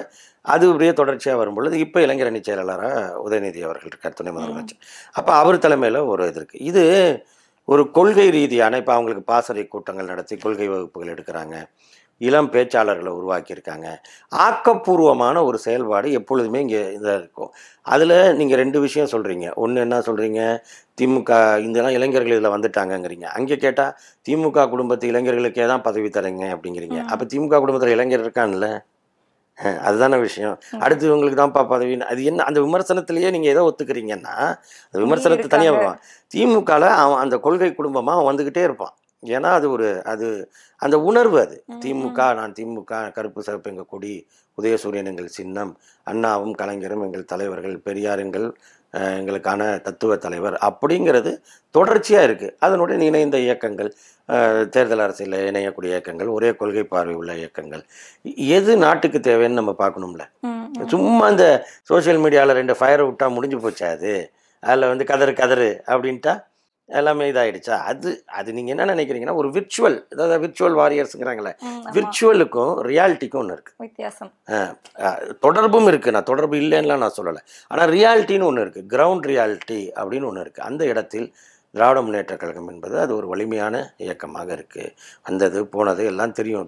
அது அப்படியே தொடர்ச்சியாக வரும்பொழுது இப்போ இளைஞரணி செயலாளராக உதயநிதி அவர்கள் இருக்கார், துணை முதலமைச்சர். அப்போ அவர் தலைமையில் ஒரு இது இருக்குது. இது ஒரு கொள்கை ரீதியான, இப்போ அவங்களுக்கு பாசறை கூட்டங்கள் நடத்தி கொள்கை வகுப்புகள் எடுக்கிறாங்க. இளம் பேச்சாளர்களை உருவாக்கியிருக்காங்க. ஆக்கப்பூர்வமான ஒரு செயல்பாடு எப்பொழுதுமே இங்கே இதாக இருக்கும். அதில் நீங்கள் 2 விஷயம் சொல்கிறீங்க. ஒன்று என்ன சொல்கிறீங்க, திமுக இதெல்லாம் இளைஞர்கள் இதில் வந்துட்டாங்கங்கிறீங்க. அங்கே கேட்டால் திமுக குடும்பத்து இளைஞர்களுக்கே தான் பதவி தரீங்க அப்படிங்கிறீங்க. அப்போ திமுக குடும்பத்தில் இளைஞர் இருக்கான்ல, அதுதானே விஷயம். அடுத்து இவங்களுக்கு தான்ப்பா பதவின்னு அது என்ன? அந்த விமர்சனத்திலேயே நீங்கள் எதை ஒத்துக்கிறீங்கன்னா, அந்த விமர்சனத்தை தனியாக திமுகவில் அவன் அந்த கொள்கை குடும்பமாக அவன் வந்துக்கிட்டே இருப்பான். ஏன்னா அது அந்த உணர்வு. அது திமுக, நான் திமுக, கருப்பு சிவப்பு எங்கள் கொடி, உதயசூரியன் எங்கள் சின்னம், அண்ணாவும் கலைஞரும் எங்கள் தலைவர்கள், பெரியார் எங்களுக்கான தத்துவ தலைவர் அப்படிங்கிறது தொடர்ச்சியாக இருக்குது. அதனுடைய இணைந்த இயக்கங்கள், தேர்தல் அரசியலில் இணையக்கூடிய இயக்கங்கள், ஒரே கொள்கை பார்வை உள்ள இயக்கங்கள், எது நாட்டுக்கு தேவைன்னு நம்ம பார்க்கணும்ல. சும்மா இந்த சோஷியல் மீடியாவில் 2 ஃபயரை விட்டா முடிஞ்சு போச்சா? அதில் கதறு அப்படின்ட்டா எல்லாமே இதாகிடுச்சா? அது நீங்கள் என்ன நினைக்கிறீங்கன்னா, ஒரு விர்ச்சுவல், அதாவது விர்ச்சுவல் வாரியர்ஸுங்கிறாங்களே, விர்ச்சுவலுக்கும் ரியாலிட்டிக்கும் ஒன்று இருக்குது, வித்தியாசம். தொடர்பும் இருக்குது. நான் தொடர்பு இல்லைன்னுலாம் நான் சொல்லலை. ஆனால் ரியாலிட்டின்னு ஒன்று இருக்குது, கிரவுண்ட் ரியாலிட்டி அப்படின்னு ஒன்று இருக்குது. அந்த இடத்தில் திராவிட முன்னேற்ற கழகம் என்பது அது ஒரு வலிமையான இயக்கமாக இருக்குது. வந்தது போனது எல்லாம் தெரியும்.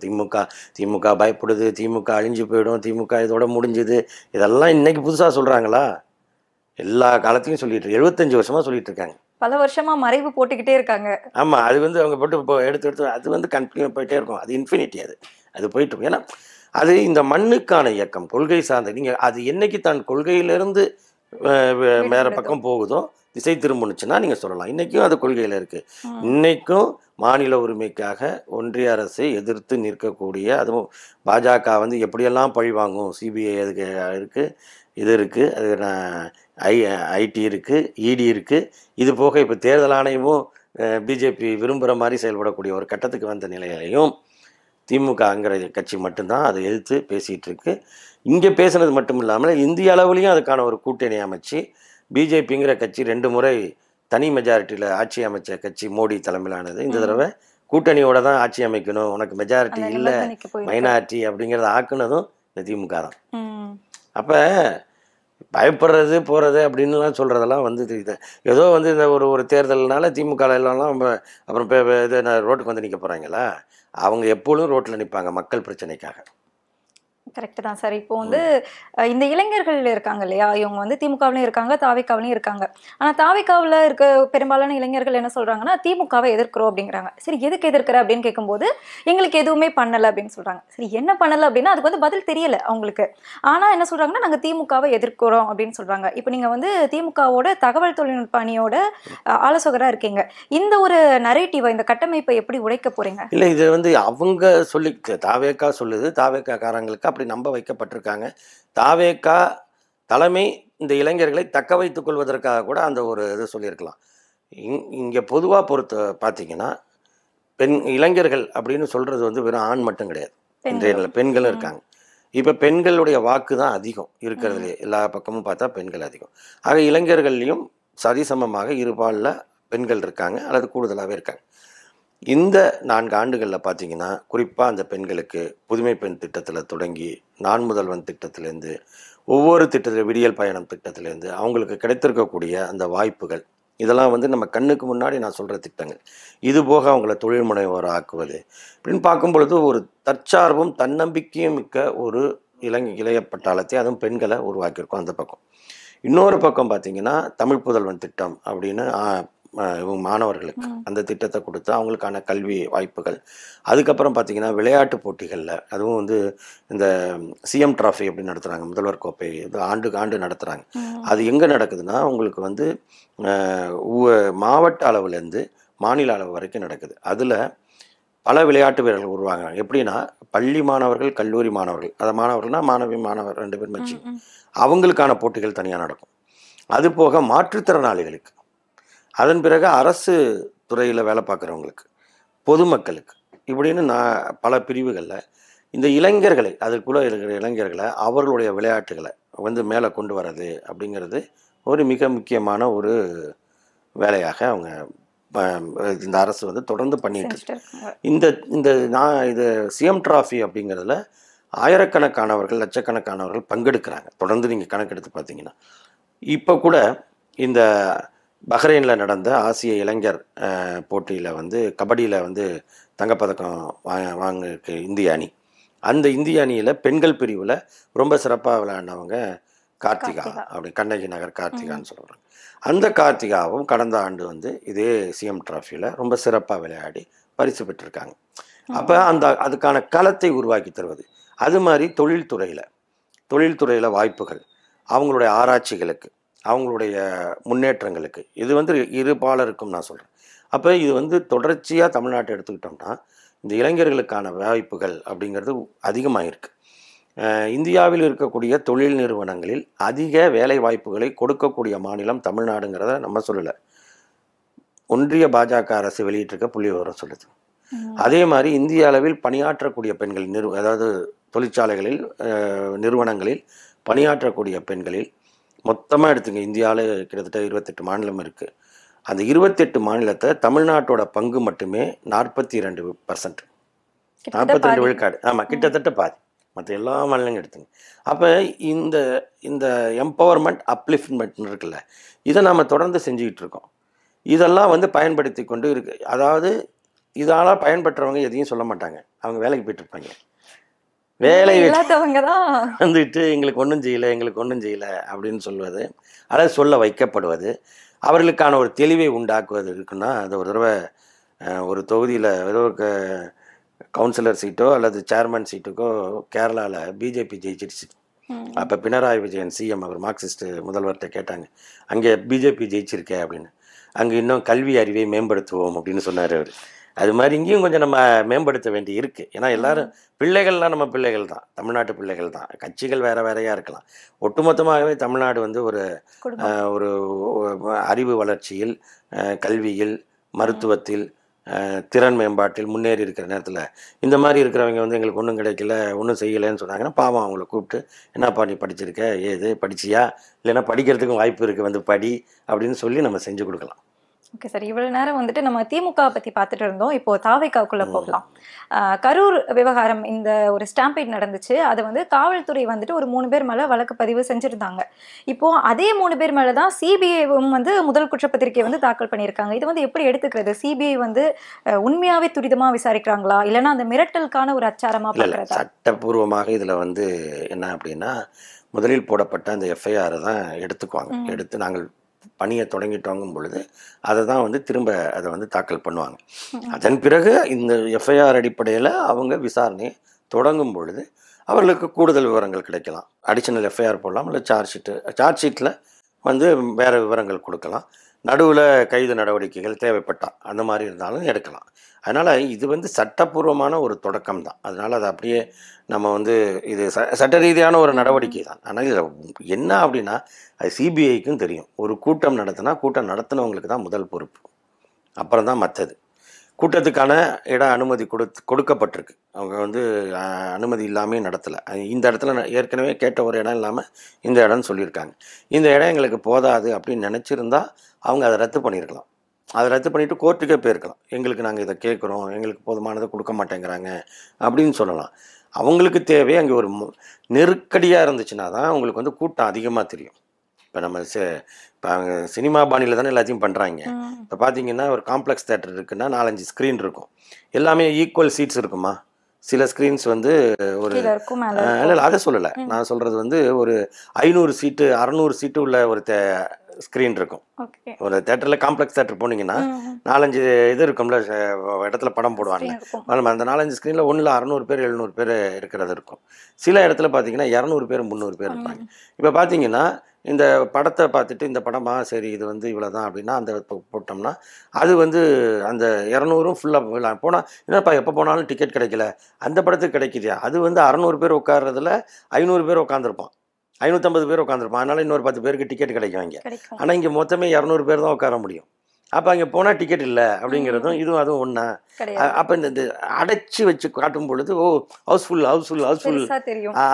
திமுக பயப்படுது, திமுக அழிஞ்சு போயிடும், திமுக இதோட முடிஞ்சுது, இதெல்லாம் இன்னைக்கு புதுசாக சொல்கிறாங்களா? எல்லா காலத்தையும் சொல்லிட்டு 75 வருஷமாக சொல்லிட்டு இருக்காங்க. பல வருஷமா மறைவு போட்டுக்கிட்டே இருக்காங்க. ஆமாம், அது அவங்க போட்டு இப்போ எடுத்து அது கண்டினியூ போயிட்டே இருக்கும். அது இன்ஃபினிட்டி. அது போயிட்டு இருக்கும். ஏன்னா அது இந்த மண்ணுக்கான இயக்கம், கொள்கை சார்ந்த. நீங்கள் அது என்னைக்கு தான் கொள்கையிலேருந்து வேறு பக்கம் போகுதோ, திசை திரும்புனுச்சுன்னா நீங்கள் சொல்லலாம். இன்றைக்கும் அது கொள்கையில் இருக்குது. இன்றைக்கும் மாநில உரிமைக்காக ஒன்றிய அரசை எதிர்த்து நிற்கக்கூடிய, அதுவும் பாஜக எப்படியெல்லாம் பழி வாங்கும், சிபிஐ அதுக்கு இருக்குது, இது இருக்குது, அது ஐடி இருக்குது, இடி இருக்குது. இது போக இப்போ தேர்தல் ஆணையமும் பிஜேபி விரும்புகிற மாதிரி செயல்படக்கூடிய ஒரு கட்டத்துக்கு வந்த நிலையிலையும் திமுகங்கிற கட்சி மட்டும்தான் அதை எதிர்த்து பேசிகிட்டு இருக்கு. இங்கே பேசுனது மட்டும் இல்லாமல் இந்திய அளவுலேயும் அதுக்கான ஒரு கூட்டணி அமைச்சு, பிஜேபிங்கிற கட்சி 2 முறை தனி மெஜாரிட்டியில் ஆட்சி அமைச்ச கட்சி மோடி தலைமையிலானது. இந்த தடவை கூட்டணியோட தான் ஆட்சி அமைக்கணும், உனக்கு மெஜாரிட்டி இல்லை, மைனாரிட்டி அப்படிங்கிறத ஆக்குனதும் இந்த திமுக தான். அப்போ பயப்படுறது போகிறது அப்படின்லாம் சொல்கிறதெல்லாம் இது ஏதோ இந்த ஒரு தேர்தல்னால திமுக எல்லாம் அப்புறம் இது ரோட்டுக்கு நிற்க போகிறாங்களா? அவங்க எப்பொழுதும் ரோட்டில் நிற்பாங்க மக்கள் பிரச்சனைக்காக. கரெக்ட் தான் சார். இப்போ இந்த இளைஞர்கள் இருக்காங்க இல்லையா, இவங்க திமுகவிலையும் இருக்காங்க, தாவேக்காவிலையும் இருக்காங்க. ஆனால் தாவேக்காவில் இருக்க பெரும்பாலான இளைஞர்கள் என்ன சொல்றாங்கன்னா, திமுகவை எதிர்க்கிறோம் அப்படிங்கிறாங்க. சரி, எதுக்கு எதிர்க்கிற அப்படின்னு கேட்கும்போது எங்களுக்கு எதுவுமே பண்ணலை அப்படின்னு சொல்றாங்க. சரி, என்ன பண்ணலை அப்படின்னா அதுக்கு பதில் தெரியல அவங்களுக்கு. ஆனால் என்ன சொல்றாங்கன்னா, நாங்கள் திமுகவை எதிர்க்கிறோம் அப்படின்னு சொல்றாங்க. இப்போ நீங்கள் திமுகவோட தகவல் தொழில்நுட்ப அணியோட ஆலோசகராக இருக்கீங்க. இந்த ஒரு நரேட்டிவை, இந்த கட்டமைப்பை எப்படி உடைக்க போறீங்க? இல்லை, இது அவங்க சொல்லி தாவேக்கா சொல்லுது, தாவேக்கா காரங்களுக்கு அப்படி நம்ப வைக்கப்பட்டிருக்காங்க. தாவேக்கா தலைமை இந்த இளைஞர்களை தக்க வைத்துக் கொள்வதற்காக கூட அந்த ஒரு இது சொல்லியிருக்கலாம். இங்கே பொதுவாக பார்த்தீங்கன்னா, இளைஞர்கள் அப்படின்னு சொல்கிறது வெறும் ஆண் மட்டும் கிடையாது, இன்றைய பெண்களும் இருக்காங்க. இப்போ பெண்களுடைய வாக்கு தான் அதிகம் இருக்கிறதுலே, எல்லா பக்கமும் பார்த்தா பெண்கள் அதிகம். ஆக இளைஞர்கள்லையும் சரிசமமாக இருபாலில் பெண்கள் இருக்காங்க, அல்லது கூடுதலாகவே இருக்காங்க. இந்த 4 ஆண்டுகளில் பார்த்தீங்கன்னா, குறிப்பாக அந்த பெண்களுக்கு புதுமை பெண் திட்டத்தில் தொடங்கி, நான் முதல்வன் திட்டத்திலேருந்து, ஒவ்வொரு திட்டத்தில் விடியல் பயணம் திட்டத்திலேருந்து அவங்களுக்கு கிடைத்திருக்கக்கூடிய அந்த வாய்ப்புகள், இதெல்லாம் நம்ம கண்ணுக்கு முன்னாடி நான் சொல்கிற திட்டங்கள். இது போக அவங்கள தொழில் முனைவோர் ஆக்குவது அப்படின்னு பார்க்கும் பொழுது, ஒரு தற்சார்பும் தன்னம்பிக்கையும் மிக்க ஒரு இளைய பட்டாளத்தை, அதுவும் பெண்களை உருவாக்கியிருக்கோம் அந்த பக்கம். இன்னொரு பக்கம் பார்த்தீங்கன்னா, தமிழ் புதல்வன் திட்டம் அப்படின்னு மாணவர்களுக்கு அந்த திட்டத்தை கொடுத்து அவங்களுக்கான கல்வி வாய்ப்புகள். அதுக்கப்புறம் பார்த்தீங்கன்னா, விளையாட்டு போட்டிகளில், அதுவும் இந்த சிஎம் டிராஃபி அப்படின்னு நடத்துகிறாங்க, முதல்வர் கோப்பை இது ஆண்டு நடத்துகிறாங்க. அது எங்கே நடக்குதுன்னா, உங்களுக்கு மாவட்ட அளவுலேருந்து மாநில அளவு வரைக்கும் நடக்குது. அதில் பல விளையாட்டு வீரர்கள் உருவாங்க. எப்படின்னா, பள்ளி மாணவர்கள், கல்லூரி மாணவர்கள், அதை மாணவர்கள்னால் மாணவர் 2 பேர் வச்சு அவங்களுக்கான போட்டிகள் தனியாக நடக்கும். அது போக மாற்றுத்திறனாளிகளுக்கு, அதன் பிறகு அரசு துறையில் வேலை பார்க்குறவங்களுக்கு, பொதுமக்களுக்கு, இப்படின்னு பல பிரிவுகளில் இந்த இளைஞர்களை, அதுக்குள்ளே இருக்கிற இளைஞர்களை அவர்களுடைய விளையாட்டுகளை மேலே கொண்டு வர்றது அப்படிங்கிறது ஒரு மிக முக்கியமான ஒரு வேலையாக அவங்க இந்த அரசு தொடர்ந்து பண்ணிட்டு இருக்கு. இது சிஎம் டிராஃபி அப்படிங்கிறதுல ஆயிரக்கணக்கானவர்கள், லட்சக்கணக்கானவர்கள் பங்கெடுக்கிறாங்க. தொடர்ந்து நீங்கள் கணக்கெடுத்து பார்த்தீங்கன்னா, இப்போ கூட இந்த பஹ்ரைனில் நடந்த ஆசிய இளைஞர் போட்டியில் கபடியில் தங்கப்பதக்கம் வாங்கிருக்கு இந்திய அணி. அந்த இந்திய அணியில் பெண்கள் பிரிவில் ரொம்ப சிறப்பாக விளையாண்டவங்க கார்த்திகா, அப்படி கண்ணகி நகர் கார்த்திகான்னு சொல்கிறாங்க. அந்த கார்த்திகாவும் கடந்த ஆண்டு வந்து இதே சிஎம் டிராஃபியில் ரொம்ப சிறப்பாக விளையாடி பரிசு பெற்றிருக்காங்க. அப்போ அதுக்கான களத்தை உருவாக்கி தருவது. அது மாதிரி தொழில்துறையில் வாய்ப்புகள், அவங்களுடைய ஆராய்ச்சிகளுக்கு, அவங்களுடைய முன்னேற்றங்களுக்கு, இது வந்து இருபாலருக்கும் நான் சொல்கிறேன். அப்போ இது வந்து தொடர்ச்சியாக தமிழ்நாட்டை எடுத்துக்கிட்டோம்னா இந்த இளைஞர்களுக்கான வாய்ப்புகள் அப்படிங்கிறது அதிகமாக இருக்குது. இந்தியாவில் இருக்கக்கூடிய தொழில் நிறுவனங்களில் அதிக வேலை வாய்ப்புகளை கொடுக்கக்கூடிய மாநிலம் தமிழ்நாடுங்கிறத நம்ம சொல்லலை, ஒன்றிய பாஜக அரசு வெளியிட்டிருக்க புள்ளி விவரம் சொல்லுது. அதே மாதிரி இந்திய அளவில் பணியாற்றக்கூடிய பெண்கள் அதாவது தொழிற்சாலைகளில் நிறுவனங்களில் பணியாற்றக்கூடிய பெண்களில் மொத்தமாக எடுத்துங்க, இந்தியாவில் கிட்டத்தட்ட 28 மாநிலம் இருக்குது. அந்த 28 மாநிலத்தை தமிழ்நாட்டோட பங்கு மட்டுமே 42%, 42 விழுக்காடு. ஆமாம், கிட்டத்தட்ட பாதி. மற்ற எல்லா மாநிலங்களும் எடுத்துங்க. அப்போ இந்த எம்பவர்மெண்ட் அப்லிஃப்ட்மெண்ட் இருக்குல்ல, இதை நாம் தொடர்ந்து செஞ்சுக்கிட்டு இருக்கோம். இதெல்லாம் வந்து பயன்படுத்தி கொண்டு இருக்கு. அதாவது இதனால் பயன்பெற்றவங்க எதையும் சொல்ல மாட்டாங்க, அவங்க வேலைக்கு போயிட்டுருப்பாங்க. வேலை வந்துட்டு எங்களுக்கு ஒன்றும் செய்யலை அப்படின்னு சொல்வது, அதாவது சொல்ல வைக்கப்படுவது, அவர்களுக்கான ஒரு தெளிவை உண்டாக்குவது இருக்குன்னா, அது ஒரு தடவை ஒரு தொகுதியில் ஏதோ கவுன்சிலர் சீட்டோ அல்லது சேர்மன் சீட்டுக்கோ கேரளாவில் பிஜேபி ஜெயிச்சிருச்சு. அப்போ பினராயி விஜயன் சிஎம், அவர் மார்க்சிஸ்ட் முதல்வர்கிட்ட கேட்டாங்க, அங்கே பிஜேபி ஜெயிச்சிருக்கே அப்படின்னு. அங்கே இன்னும் கல்வி அறிவை மேம்படுத்துவோம் அப்படின்னு சொன்னார் அவர். அது மாதிரி இங்கேயும் கொஞ்சம் நம்ம மேம்படுத்த வேண்டி இருக்குது. ஏன்னா எல்லோரும் பிள்ளைகள்லாம் நம்ம பிள்ளைகள் தான், தமிழ்நாட்டு பிள்ளைகள் தான். கட்சிகள் வேறையாக இருக்கலாம். ஒட்டுமொத்தமாகவே தமிழ்நாடு வந்து ஒரு அறிவு வளர்ச்சியில், கல்வியில், மருத்துவத்தில், திறன் மேம்பாட்டில் முன்னேறி இருக்கிற நேரத்தில் இந்த மாதிரி இருக்கிறவங்க வந்து எங்களுக்கு ஒன்றும் கிடைக்கல, ஒன்றும் செய்யலைன்னு சொன்னாங்கன்னா பாவம் அவங்கள கூப்பிட்டு, என்னப்பா நீ படிச்சிருக்க, ஏது படிச்சியா, இல்லைன்னா படிக்கிறதுக்கும் வாய்ப்பு இருக்குது, வந்து படி அப்படின்னு சொல்லி நம்ம செஞ்சு கொடுக்கலாம். ஓகே சார், இவ்வளவு நேரம் வந்துட்டு நம்ம திமுக பத்தி பார்த்துட்டு இருந்தோம். இப்போ தாவேகாக்குள்ள போகலாம். கரூர் விவகாரம், இந்த ஒரு ஸ்டாம்பேட் நடந்துச்சு. அது வந்து காவல்துறை வந்துட்டு ஒரு 3 பேர் மேல வழக்கு பதிவு செஞ்சிருந்தாங்க. இப்போ அதே 3 பேர் மேலதான் சிபிஐவும் வந்து முதல் குற்றப்பத்திரிகை வந்து தாக்கல் பண்ணியிருக்காங்க. இது வந்து எப்படி எடுத்துக்கிறது? சிபிஐ வந்து உண்மையாவே துரிதமா விசாரிக்கிறாங்களா, இல்லைன்னா அந்த மிரட்டலுக்கான ஒரு அச்சாரமா பார்க்கறதா? சட்டப்பூர்வமாக இதுல வந்து என்ன அப்படின்னா, முதலில் போடப்பட்ட அந்த எஃப்ஐஆர் தான் எடுத்துக்குவாங்க. எடுத்து நாங்கள் பணியை தொடங்கிட்டோங்கும் பொழுது அதை தான் வந்து திரும்ப அதை வந்து தாக்கல் பண்ணுவாங்க. அதன் பிறகு இந்த எஃப்ஐஆர் அடிப்படையில் அவங்க விசாரணையை தொடங்கும் பொழுது அவர்களுக்கு கூடுதல் விவரங்கள் கிடைக்கலாம். அடிஷனல் எஃப்ஐஆர் போடலாம், இல்லை சார்ஜ் ஷீட்டில் வந்து வேறு விவரங்கள் கொடுக்கலாம். நடுவில் கைது நடவடிக்கைகள் தேவைப்பட்டால் அந்த மாதிரி இருந்தாலும் எடுக்கலாம். அதனால் இது வந்து சட்டப்பூர்வமான ஒரு தொடக்கம் தான். அதனால் அது அப்படியே நம்ம வந்து இது சட்ட ரீதியான ஒரு நடவடிக்கை தான். ஆனால் இதில் என்ன அப்படின்னா, அது சிபிஐக்கும் தெரியும். ஒரு கூட்டம் நடத்தினவங்களுக்கு தான் முதல் பொறுப்பு, அப்புறம் தான் மற்றது. கூட்டத்துக்கான அனுமதி கொடுக்கப்பட்டிருக்கு. அவங்க வந்து அனுமதி இல்லாமல் நடத்தலை. இந்த இடத்துல ஏற்கனவே கேட்ட ஒரு இடம் இல்லாமல் இந்த இடம்னு சொல்லியிருக்காங்க. இந்த இடம் எங்களுக்கு போதாது அப்படின்னு நினச்சிருந்தா அவங்க அதை ரத்து பண்ணியிருக்கலாம். அதை ரத்து பண்ணிவிட்டு கோர்ட்டுக்கே போயிருக்கலாம். எங்களுக்கு நாங்கள் இதை கேட்குறோம், எங்களுக்கு போதுமானதை கொடுக்க மாட்டேங்கிறாங்க அப்படின்னு சொல்லலாம். அவங்களுக்கு தேவை அங்கே ஒரு நெருக்கடியாக இருந்துச்சுன்னா தான் அவங்களுக்கு வந்து கூட்டம் அதிகமாக தெரியும். இப்போ நம்ம இப்போ அவங்க சினிமா பாணியில் தானே எல்லாத்தையும் பண்ணுறாங்க. இப்போ பார்த்தீங்கன்னா ஒரு காம்ப்ளெக்ஸ் தேட்டர் இருக்குன்னா 4-5 ஸ்க்ரீன் இருக்கும். எல்லாமே ஈக்குவல் சீட்ஸ் இருக்குமா? சில ஸ்க்ரீன்ஸ் வந்து ஒரு இல்லை அதை சொல்லலை, நான் சொல்கிறது வந்து ஒரு 500 சீட்டு 600 சீட்டு உள்ள ஒரு ஸ்க்ரீன் இருக்கும். ஒரு தேட்டரில் காம்ப்ளெக்ஸ் தேட்டர் போனீங்கன்னா 4-5 இது இருக்கும்ல, இடத்துல படம் போடுவாங்க. அந்த 4-5 ஸ்க்ரீனில் ஒன்றில் 600 பேர் 700 பேர் இருக்கிறது இருக்கும். சில இடத்துல பார்த்தீங்கன்னா 200 பேர் 300 பேர் இருப்பாங்க. இப்போ பார்த்தீங்கன்னா இந்த படத்தை பார்த்துட்டு இந்த படமா சரி இது வந்து இவ்வளோ தான் அப்படின்னா அந்த போட்டோம்னா அது வந்து அந்த 200ம் ஃபுல்லாக போனால் என்னப்பா எப்போ போனாலும் டிக்கெட் கிடைக்கல, அந்த படத்துக்கு கிடைக்குதியா? அது வந்து 600 பேர் உட்கார்றதுல 500 பேர் உட்காந்துருப்பான், 550 பேர் உட்காந்துருப்பான். அதனால இன்னொரு 10 பேருக்கு டிக்கெட் கிடைக்கும். ஆனால் இங்கே மொத்தமே 200 பேர் தான் உட்கார முடியும். அப்போ அங்கே போனால் டிக்கெட் இல்லை அப்படிங்கிறதும் அதுவும் ஒன்றா. அப்போ இந்த அடைச்சி வச்சு காட்டும் பொழுது ஹவுஸ்ஃபுல்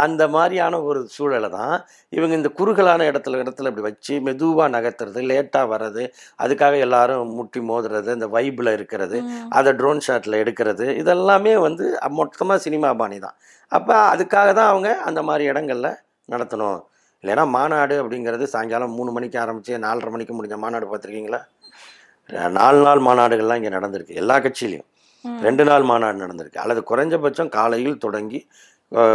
அந்த மாதிரியான ஒரு சூழலை தான் இவங்க இந்த குறுகலான இடத்துல இப்படி வச்சு மெதுவாக நகர்த்துறது, லேட்டாக வர்றது, அதுக்காக எல்லாரும் முட்டி மோதுறது, இந்த வைப்பில் இருக்கிறது, அதை ட்ரோன் ஷாட்டில் எடுக்கிறது, இதெல்லாமே வந்து மொத்தமாக சினிமா பாணி தான். அப்போ அதுக்காக தான் அவங்க அந்த மாதிரி இடங்களில் நடத்தணும். இல்லைன்னா மாநாடு அப்படிங்கிறது சாயங்காலம் 3 மணிக்கு ஆரம்பித்து 4:30 மணிக்கு முடிஞ்ச மாநாடு பார்த்துருக்கீங்களா? 4 நாள் மாநாடுகள்லாம் இங்கே நடந்திருக்கு. எல்லா கட்சியிலையும் 2 நாள் மாநாடு நடந்திருக்கு. அல்லது குறைஞ்சபட்சம் காலையில் தொடங்கி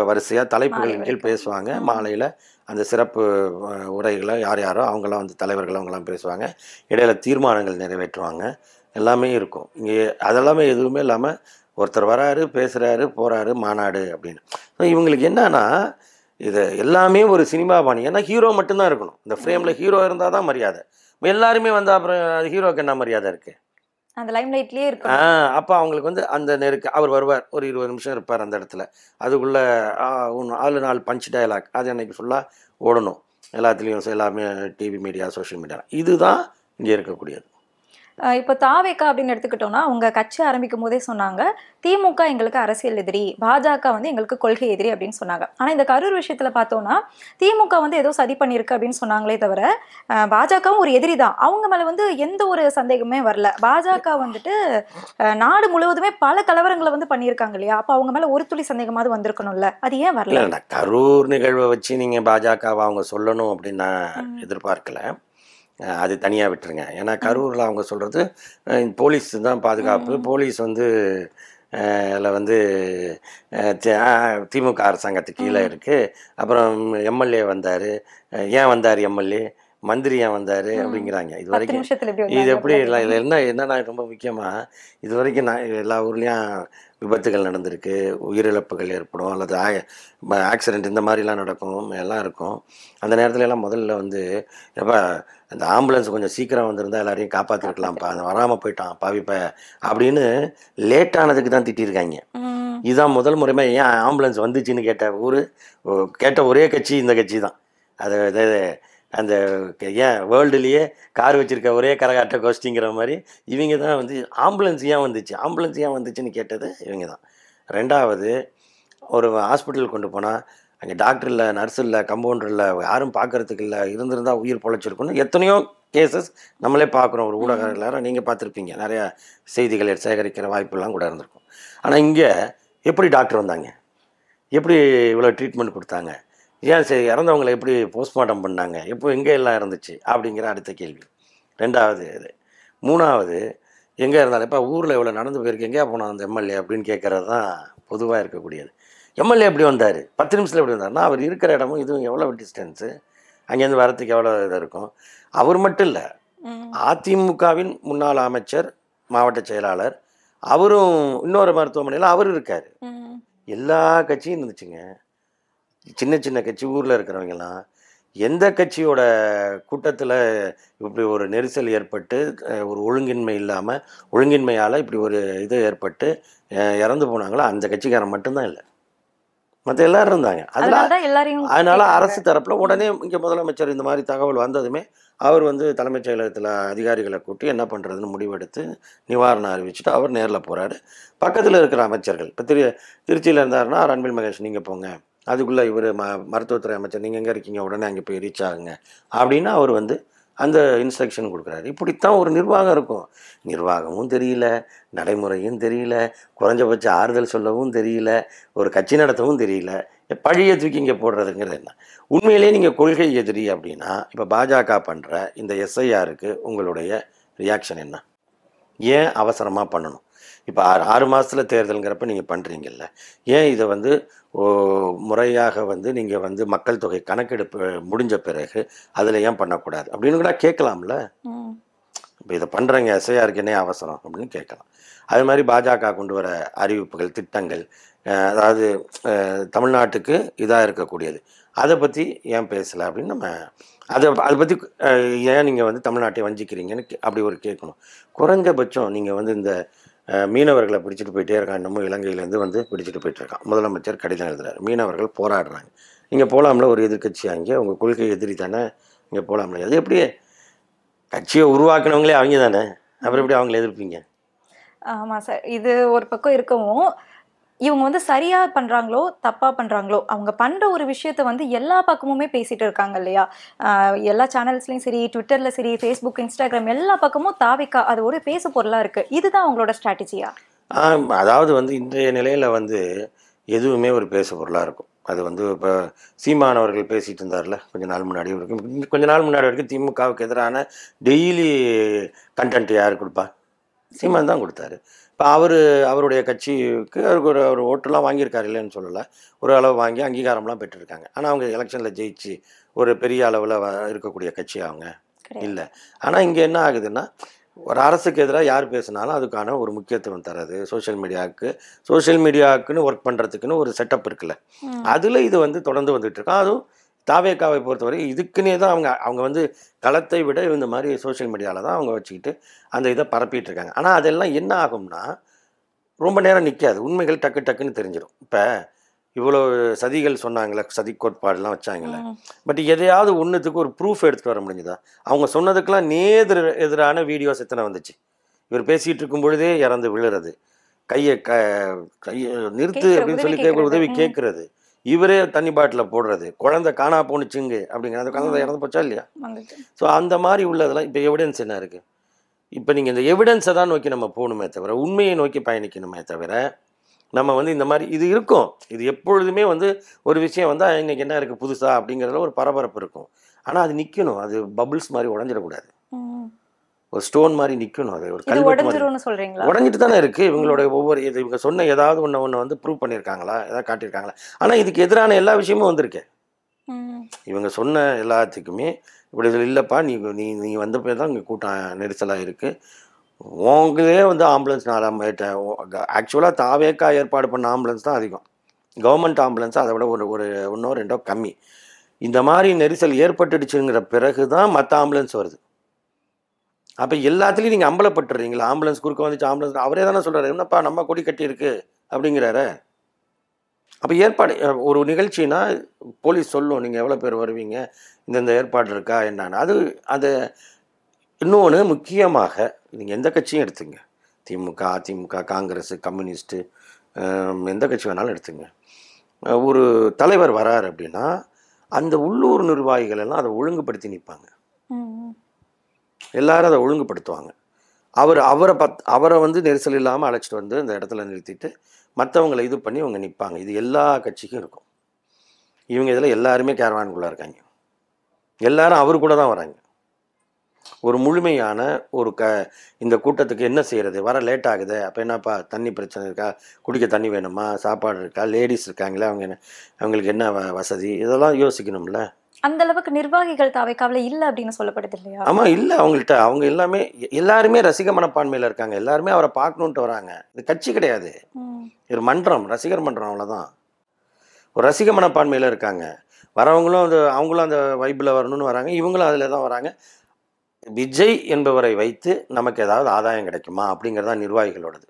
வரிசையாக தலைப்புகளின் மாலை கீழ் வரைக்கும். பேசுவாங்க. மாலையில் அந்த சிறப்பு உரைகளை யார் யாரோ அவங்களாம் வந்து தலைவர்கள் அவங்களாம் பேசுவாங்க. இடையில தீர்மானங்கள் நிறைவேற்றுவாங்க. எல்லாமே இருக்கும். இங்கே அதெல்லாமே எதுவுமே இல்லாமல் ஒருத்தர் வராரு, பேசுகிறாரு, போகிறாரு, மாநாடு அப்படின்னு. இவங்களுக்கு என்னன்னா இது எல்லாமே ஒரு சினிமா பாணி. ஏன்னா ஹீரோ மட்டும்தான் இருக்கணும். இந்த ஃப்ரேமில் ஹீரோ இருந்தால் தான் மரியாதை. எல்லாருமே வந்து அப்புறம் ஹீரோக்கு என்ன மரியாதை இருக்குது? அந்த லைம்லைட்லயே இருக்கும். அப்போ அவங்களுக்கு வந்து அந்த அவர் வருவார், ஒரு 20 நிமிஷம் இருப்பார் அந்த இடத்துல. அதுக்குள்ளே 4 பஞ்ச் டயலாக் அது அன்னைக்கு ஃபுல்லாக ஓடணும் எல்லாத்துலேயும், எல்லாமே டிவி மீடியா, சோஷியல் மீடியா. இதுதான் இங்கே இருக்கக்கூடியது. இப்போ தாவேகா அப்படின்னு எடுத்துக்கிட்டோம்னா அவங்க கட்சி ஆரம்பிக்கும் போதே சொன்னாங்க திமுக எங்களுக்கு அரசியல் எதிரி, பாஜக வந்து எங்களுக்கு கொள்கை எதிரி அப்படின்னு சொன்னாங்க. ஆனா இந்த கரூர் விஷயத்துல பார்த்தோம்னா திமுக வந்து ஏதோ சதி பண்ணிருக்கு அப்படின்னு சொன்னாங்களே தவிர பாஜகவும் ஒரு எதிரி தான். அவங்க மேல வந்து எந்த ஒரு சந்தேகமே வரல. பாஜக வந்துட்டு நாடு முழுவதுமே பல கலவரங்களை வந்து பண்ணியிருக்காங்க இல்லையா? அப்ப அவங்க மேல ஒரு துளி சந்தேகமாவது வந்திருக்கணும்ல, அது ஏன் வரல? இல்லை, கரூர் நிகழ்வை வச்சு நீங்கள் பாஜகவை அவங்க சொல்லணும் அப்படின்னு நான் எதிர்பார்க்கல. அது தனியாக விட்டுருங்க. ஏன்னா கரூரில் அவங்க சொல்கிறது போலீஸ் தான் பாதுகாப்பு, போலீஸ் வந்து அதில் வந்து திமுக அரசாங்கத்துக்கு கீழே இருக்குது. அப்புறம் எம்எல்ஏ வந்தார், ஏன் வந்தார் எம்எல்ஏ, மந்திரி ஏன் வந்தார் அப்படிங்கிறாங்க. இது வரைக்கும் இது எப்படி இல்லை, இதில் என்னன்னா ரொம்ப முக்கியமாக இது வரைக்கும் நான் எல்லா ஊர்லேயும் விபத்துகள் நடந்திருக்கு, உயிரிழப்புகள் ஏற்படும், அல்லது ஆக்சிடெண்ட் இந்த மாதிரிலாம் நடக்கும், எல்லாம் இருக்கும். அந்த நேரத்துல எல்லாம் முதல்ல வந்து எப்போ அந்த ஆம்புலன்ஸ் கொஞ்சம் சீக்கிரம் வந்திருந்தால் எல்லாரையும் காப்பாற்றிருக்கலாம்ப்பா, அந்த வராமல் போயிட்டான் பாவிப்ப அப்படின்னு லேட்டானதுக்கு தான் திட்டிருக்காங்க. இதுதான் முதல் முறையாக ஏன் ஆம்புலன்ஸ் வந்துச்சுன்னு கேட்ட ஒரே கட்சி இந்த கட்சி தான். அது அந்த ஏன் வேர்ல்டுலேயே கார் வச்சுருக்க ஒரே கரகாட்ட கோஷ்டிங்கிற மாதிரி இவங்க தான் வந்து ஆம்புலன்ஸ் ஏன் வந்துச்சுன்னு கேட்டது இவங்க தான். ரெண்டாவது, ஒரு ஹாஸ்பிட்டல் கொண்டு போனால் அங்கே டாக்டர் இல்லை, நர்ஸ் இல்லை, கம்பவுண்டர் இல்லை, யாரும் பார்க்குறதுக்கு இல்லை, இருந்திருந்தால் உயிர் பொழைச்சிருக்கணும். எத்தனையோ கேசஸ் நம்மளே பார்க்குறோம். ஒரு ஊடகம் எல்லாரும் நீங்கள் பார்த்துருப்பீங்க, நிறையா செய்திகளை சேகரிக்கிற வாய்ப்பெல்லாம் கூட இருந்திருக்கும். ஆனால் இங்கே எப்படி டாக்டர் வந்தாங்க, எப்படி இவ்வளோ ட்ரீட்மெண்ட் கொடுத்தாங்க, ஏன் சரி இறந்தவங்களை எப்படி போஸ்ட்மார்ட்டம் பண்ணாங்க, எப்போ எங்கே எல்லாம் இருந்துச்சு அப்படிங்கிற அடுத்த கேள்வி. ரெண்டாவது இது. மூணாவது, எங்கே இருந்தாலும் இப்போ ஊரில் இவ்வளோ நடந்து போயிருக்கு, எங்கேயா போனோம் அந்த எம்எல்ஏ அப்படின்னு கேட்குறது தான் பொதுவாக இருக்கக்கூடியது. எம்எல்ஏ எப்படி வந்தார், 10 நிமிஷத்தில் எப்படி வந்தார்னா அவர் இருக்கிற இடமும் இதுவும் எவ்வளோ டிஸ்டன்ஸு, அங்கேருந்து வரத்துக்கு எவ்வளோ இது இருக்கும். அவர் மட்டும் இல்லை, அதிமுகவின் முன்னாள் அமைச்சர், மாவட்ட செயலாளர், அவரும் இன்னொரு மருத்துவமனையில் அவர் இருக்கார். எல்லா கட்சியும் இருந்துச்சுங்க. சின்ன சின்ன கட்சி ஊரில் இருக்கிறவங்கெல்லாம் எந்த கட்சியோட கூட்டத்தில் இப்படி ஒரு நெரிசல் ஏற்பட்டு ஒரு ஒழுங்கின்மையால் இப்படி ஒரு இது ஏற்பட்டு இறந்து போனாங்களோ அந்த கட்சிக்காரன் மட்டும்தான் இல்லை, மற்ற எல்லாரும் இருந்தாங்க. அதனால அரசு தரப்பில் உடனே இங்கே முதலமைச்சர் இந்த மாதிரி தகவல் வந்ததுமே அவர் வந்து தலைமைச் செயலகத்தில் அதிகாரிகளை கூட்டி என்ன பண்ணுறதுன்னு முடிவெடுத்து நிவாரணம் அறிவிச்சுட்டு அவர் நேரில் போகிறாரு. பக்கத்தில் இருக்கிற அமைச்சர்கள், இப்போ திருச்சியில் இருந்தாருன்னா அன்பில் மகேஷ் நீங்கள் போங்க, அதுக்குள்ளே இவர் மருத்துவத்துறை அமைச்சர் நீங்கள் எங்கே இருக்கீங்க, உடனே அங்கே போய் ரீச் ஆகுங்க அப்படின்னு அவர் வந்து அந்த இன்ஸ்ட்ரக்ஷன் கொடுக்குறாரு. இப்படித்தான் ஒரு நிர்வாகம் இருக்கும். நிர்வாகமும் தெரியல, நடைமுறையும் தெரியல, குறைஞ்சபட்ச ஆறுதல் சொல்லவும் தெரியல, ஒரு கட்சி நடத்தவும் தெரியல, பழியை தூக்கி இங்கே போடுறதுங்கிறது என்ன? உண்மையிலே நீங்கள் கொள்கை எதிரி அப்படின்னா இப்போ பாஜக பண்ணுற இந்த எஸ்ஐஆருக்கு உங்களுடைய ரியாக்ஷன் என்ன? ஏன் அவசரமாக பண்ணணும்? இப்போ 6 மாதத்தில் தேர்தலுங்கிறப்ப நீங்கள் பண்ணுறீங்கல்ல, ஏன் இதை வந்து முறையாக வந்து நீங்கள் வந்து மக்கள் தொகை கணக்கெடுப்பு முடிஞ்ச பிறகு அதில் ஏன் பண்ணக்கூடாது அப்படின்னு கூட கேட்கலாம்ல. இப்போ இதை பண்ணுறங்க எஸ்ஐஆருக்கு என்ன அவசரம் அப்படின்னு கேட்கலாம். அது மாதிரி பாஜக கொண்டு வர அறிவிப்புகள், திட்டங்கள், அதாவது தமிழ்நாட்டுக்கு இதாக இருக்கக்கூடியது, அதை பற்றி ஏன் பேசலை அப்படின்னு நம்ம அதை பற்றி ஏன் நீங்கள் வந்து தமிழ்நாட்டை வஞ்சிக்கிறீங்கன்னு அப்படி ஒரு கேட்கணும். குறைஞ்சபட்சம் நீங்கள் வந்து இந்த மீனவர்களை பிடிச்சிட்டு போயிட்டே இருக்கான், இன்னமும் இலங்கையிலேருந்து வந்து பிடிச்சிட்டு போயிட்டுருக்கான். முதலமைச்சர் கடிதம் எழுதுறாரு, மீனவர்கள் போராடுறாங்க, நீங்கள் போகலாம்ல, ஒரு எதிர்கட்சி அங்கே உங்கள் கொள்கை எதிரி தானே, இங்கே போகலாம்ல. அது எப்படி? கட்சியை உருவாக்குனவங்களே அவங்க தானே, அப்புறம் எப்படி அவங்கள எதிர்ப்பீங்க? ஆமாம் சார், இது ஒரு பக்கம் இருக்கவும் இவங்க வந்து சரியா பண்றாங்களோ தப்பா பண்றாங்களோ, அவங்க பண்ற ஒரு விஷயத்த வந்து எல்லா பக்கமுமே பேசிட்டு இருக்காங்க இல்லையா? எல்லா சேனல்ஸ்லயும் சரி, ட்விட்டர்ல சரி, ஃபேஸ்புக், இன்ஸ்டாகிராம் எல்லா பக்கமும் தாவிக்கா அது ஒரு பேசு பொருளா இருக்கு. இதுதான் அவங்களோட ஸ்ட்ராட்டஜியா? அதாவது வந்து இன்றைய நிலையில வந்து எதுவுமே ஒரு பேசு பொருளாக இருக்கும். அது வந்து இப்போ சீமானவர்கள் பேசிகிட்டு இருந்தார்ல கொஞ்ச நாள் முன்னாடி வரைக்கும் திமுகவுக்கு எதிரான டெய்லி கண்டென்ட் யார் கொடுப்பா? சீமான் தான் கொடுத்தாரு. இப்போ அவருடைய கட்சிக்கு அவருக்கு ஒரு ஓட்டுலாம் வாங்கியிருக்காரு இல்லைன்னு சொல்லலை, ஒரு அளவு வாங்கி அங்கீகாரம்லாம் பெற்றிருக்காங்க. ஆனால் அவங்க எலெக்ஷனில் ஜெயிச்சு ஒரு பெரிய அளவில் இருக்கக்கூடிய கட்சி அவங்க இல்லை. ஆனால் இங்கே என்ன ஆகுதுன்னா, ஒரு அரசுக்கு எதிராக யார் பேசினாலும் அதுக்கான ஒரு முக்கியத்துவம் தரது. சோஷியல் மீடியாவுக்குன்னு ஒர்க் பண்ணுறதுக்குன்னு ஒரு செட்டப் இருக்குல்ல, அதில் இது வந்து தொடர்ந்து வந்துட்டு இருக்கோம். அதுவும் தாவேக்காவை பொறுத்தவரை இதுக்குன்னே தான் அவங்க வந்து களத்தை விட இந்த மாதிரி சோஷியல் மீடியாவில் தான் அவங்க வச்சுக்கிட்டு அந்த இதை பரப்பிட்டு இருக்காங்க. ஆனால் அதெல்லாம் என்ன ஆகும்னா ரொம்ப நேரம் நிற்காது, உண்மைகள் டக்குன்னு தெரிஞ்சிடும். இப்போ இவ்வளோ சதிகள் சொன்னாங்களே, சதி கோட்பாடுலாம் வச்சாங்களே, பட் எதையாவது ஒன்றுத்துக்கு ஒரு ப்ரூஃப் எடுத்துகிட்டு வர முடிஞ்சுதா? அவங்க சொன்னதுக்கெல்லாம் எதிரான வீடியோஸ் எத்தனை வந்துச்சு. இவர் பேசிகிட்டு இருக்கும் பொழுதே இறந்து விழுறது, கையை நிறுத்து அப்படின்னு சொல்லி உதவி கேட்குறது, இவரே தண்ணி பாட்டில் போடுறது, குழந்தை காணா போணுச்சுங்க அப்படிங்கிற அந்த குழந்தை இறந்து போச்சா இல்லையா? ஸோ அந்த மாதிரி உள்ளதெல்லாம் இப்போ எவிடன்ஸ் என்ன இருக்குது? இப்போ நீங்கள் இந்த எவிடன்ஸை தான் நோக்கி நம்ம போகணுமே தவிர உண்மையை நோக்கி பயணிக்கணுமே தவிர நம்ம வந்து இந்த மாதிரி இது இருக்கும். இது எப்பொழுதுமே வந்து ஒரு விஷயம் வந்தால் இன்றைக்கி என்ன இருக்குது புதுசாக அப்படிங்கிறதுல ஒரு பரபரப்பு இருக்கும். ஆனால் அது நிற்கணும், அது பபுள்ஸ் மாதிரி உடஞ்சிடக்கூடாது, ஒரு ஸ்டோன் மாதிரி நிற்கணும். அது ஒரு கல்வெட்டு உடஞ்சிட்டு தானே இருக்குது. இவங்களோட இவங்க சொன்ன ஏதாவது ஒன்று வந்து ப்ரூவ் பண்ணியிருக்காங்களா, ஏதாவது காட்டியிருக்காங்களா? ஆனால் இதுக்கு எதிரான எல்லா விஷயமும் வந்திருக்கு. இவங்க சொன்ன எல்லாத்துக்குமே இப்படி இல்லைப்பா, நீ வந்த பேர் தான் இங்கே கூட்டம் நெரிசலாக இருக்குது, உங்களே வந்து ஆம்புலன்ஸ் ஆக்சுவலாக தாவேக்கா ஏற்பாடு பண்ண ஆம்புலன்ஸ் தான் அதிகம், கவர்மெண்ட் ஆம்புலன்ஸ் அதை விட ஒரு ஒன்றோ ரெண்டோ கம்மி. இந்த மாதிரி நெரிசல் ஏற்பட்டுடுச்சுங்கிற பிறகு தான் மற்ற ஆம்புலன்ஸ் வருது. அப்போ எல்லாத்துலேயும் நீங்கள் அம்பலப்பட்டுறீங்களா? ஆம்புலன்ஸ் குறுக்க வந்துச்சு, ஆம்புலன்ஸ் அவரே தானே சொல்கிறாரு, என்னப்பா நம்ம கொடி கட்டியிருக்கு அப்படிங்கிறாரு. அப்போ ஏற்பாடு ஒரு நிகழ்ச்சின்னா போலீஸ் சொல்லும், நீங்கள் எவ்வளோ பேர் வருவீங்க, இந்த ஏற்பாடு இருக்கா என்னான்னு. அது இன்னொன்று முக்கியமாக நீங்கள் எந்த கட்சியும் எடுத்துங்க, திமுக, அதிமுக, காங்கிரஸ், கம்யூனிஸ்ட்டு, எந்த கட்சி வேணாலும் எடுத்துங்க. ஒரு தலைவர் வரார் அப்படின்னா அந்த உள்ளூர் நிர்வாகிகள் எல்லாம் அதை ஒழுங்குபடுத்தி நிற்பாங்க, எல்லாரும் அதை ஒழுங்குபடுத்துவாங்க. அவரை வந்து நெரிசல் இல்லாமல் அழைச்சிட்டு வந்து இந்த இடத்துல நிறுத்திட்டு மற்றவங்களை இது பண்ணி அவங்க நிற்பாங்க. இது எல்லா கட்சிக்கும் இருக்கும். இவங்க இதில் எல்லாருமே கேரவானுக்குள்ளே இருக்காங்க, எல்லாரும் அவர் கூட தான் வராங்க. ஒரு முழுமையான இந்த கூட்டத்துக்கு என்ன செய்கிறது, வர லேட் ஆகுது, அப்போ என்னப்பா தண்ணி பிரச்சனை இருக்கா, குடிக்க தண்ணி வேணுமா, சாப்பாடு இருக்கா, லேடிஸ் இருக்காங்களே அவங்களுக்கு என்ன வசதி, இதெல்லாம் யோசிக்கணும்ல. அந்த அளவுக்கு நிர்வாகிகள் தாவேக்காவில் இல்லை அப்படின்னு சொல்லப்படுது இல்லையா? ஆமாம், இல்லை அவங்கள்ட்ட. அவங்க எல்லாருமே ரசிக மனப்பான்மையில் இருக்காங்க, எல்லாருமே அவரை பார்க்கணுன்ட்டு வராங்க. இது கட்சி கிடையாது, ஒரு மன்றம், ரசிகர் மன்றம், அவ்வளோதான். ஒரு ரசிக மனப்பான்மையில் இருக்காங்க. வரவங்களும் அவங்களும் அந்த வைப்பில் வரணும்னு வராங்க, இவங்களும் அதில் தான் வராங்க. விஜய் என்பவரை வைத்து நமக்கு ஏதாவது ஆதாயம் கிடைக்குமா அப்படிங்கிறதா நிர்வாகிகளோடது.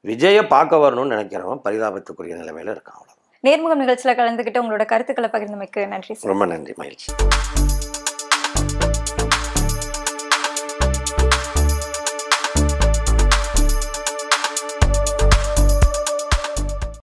விஜயை பார்க்க வரணும்னு நினைக்கிறவன் பரிதாபத்துக்குரிய நிலைமையில் இருக்கான், அவ்வளோ. நேர்முகம் நிகழ்ச்சியில் கலந்துக்கிட்டு உங்களோட கருத்துக்களை பகிர்ந்தமைக்கு நன்றி. ரொம்ப நன்றி, மகிழ்ச்சி.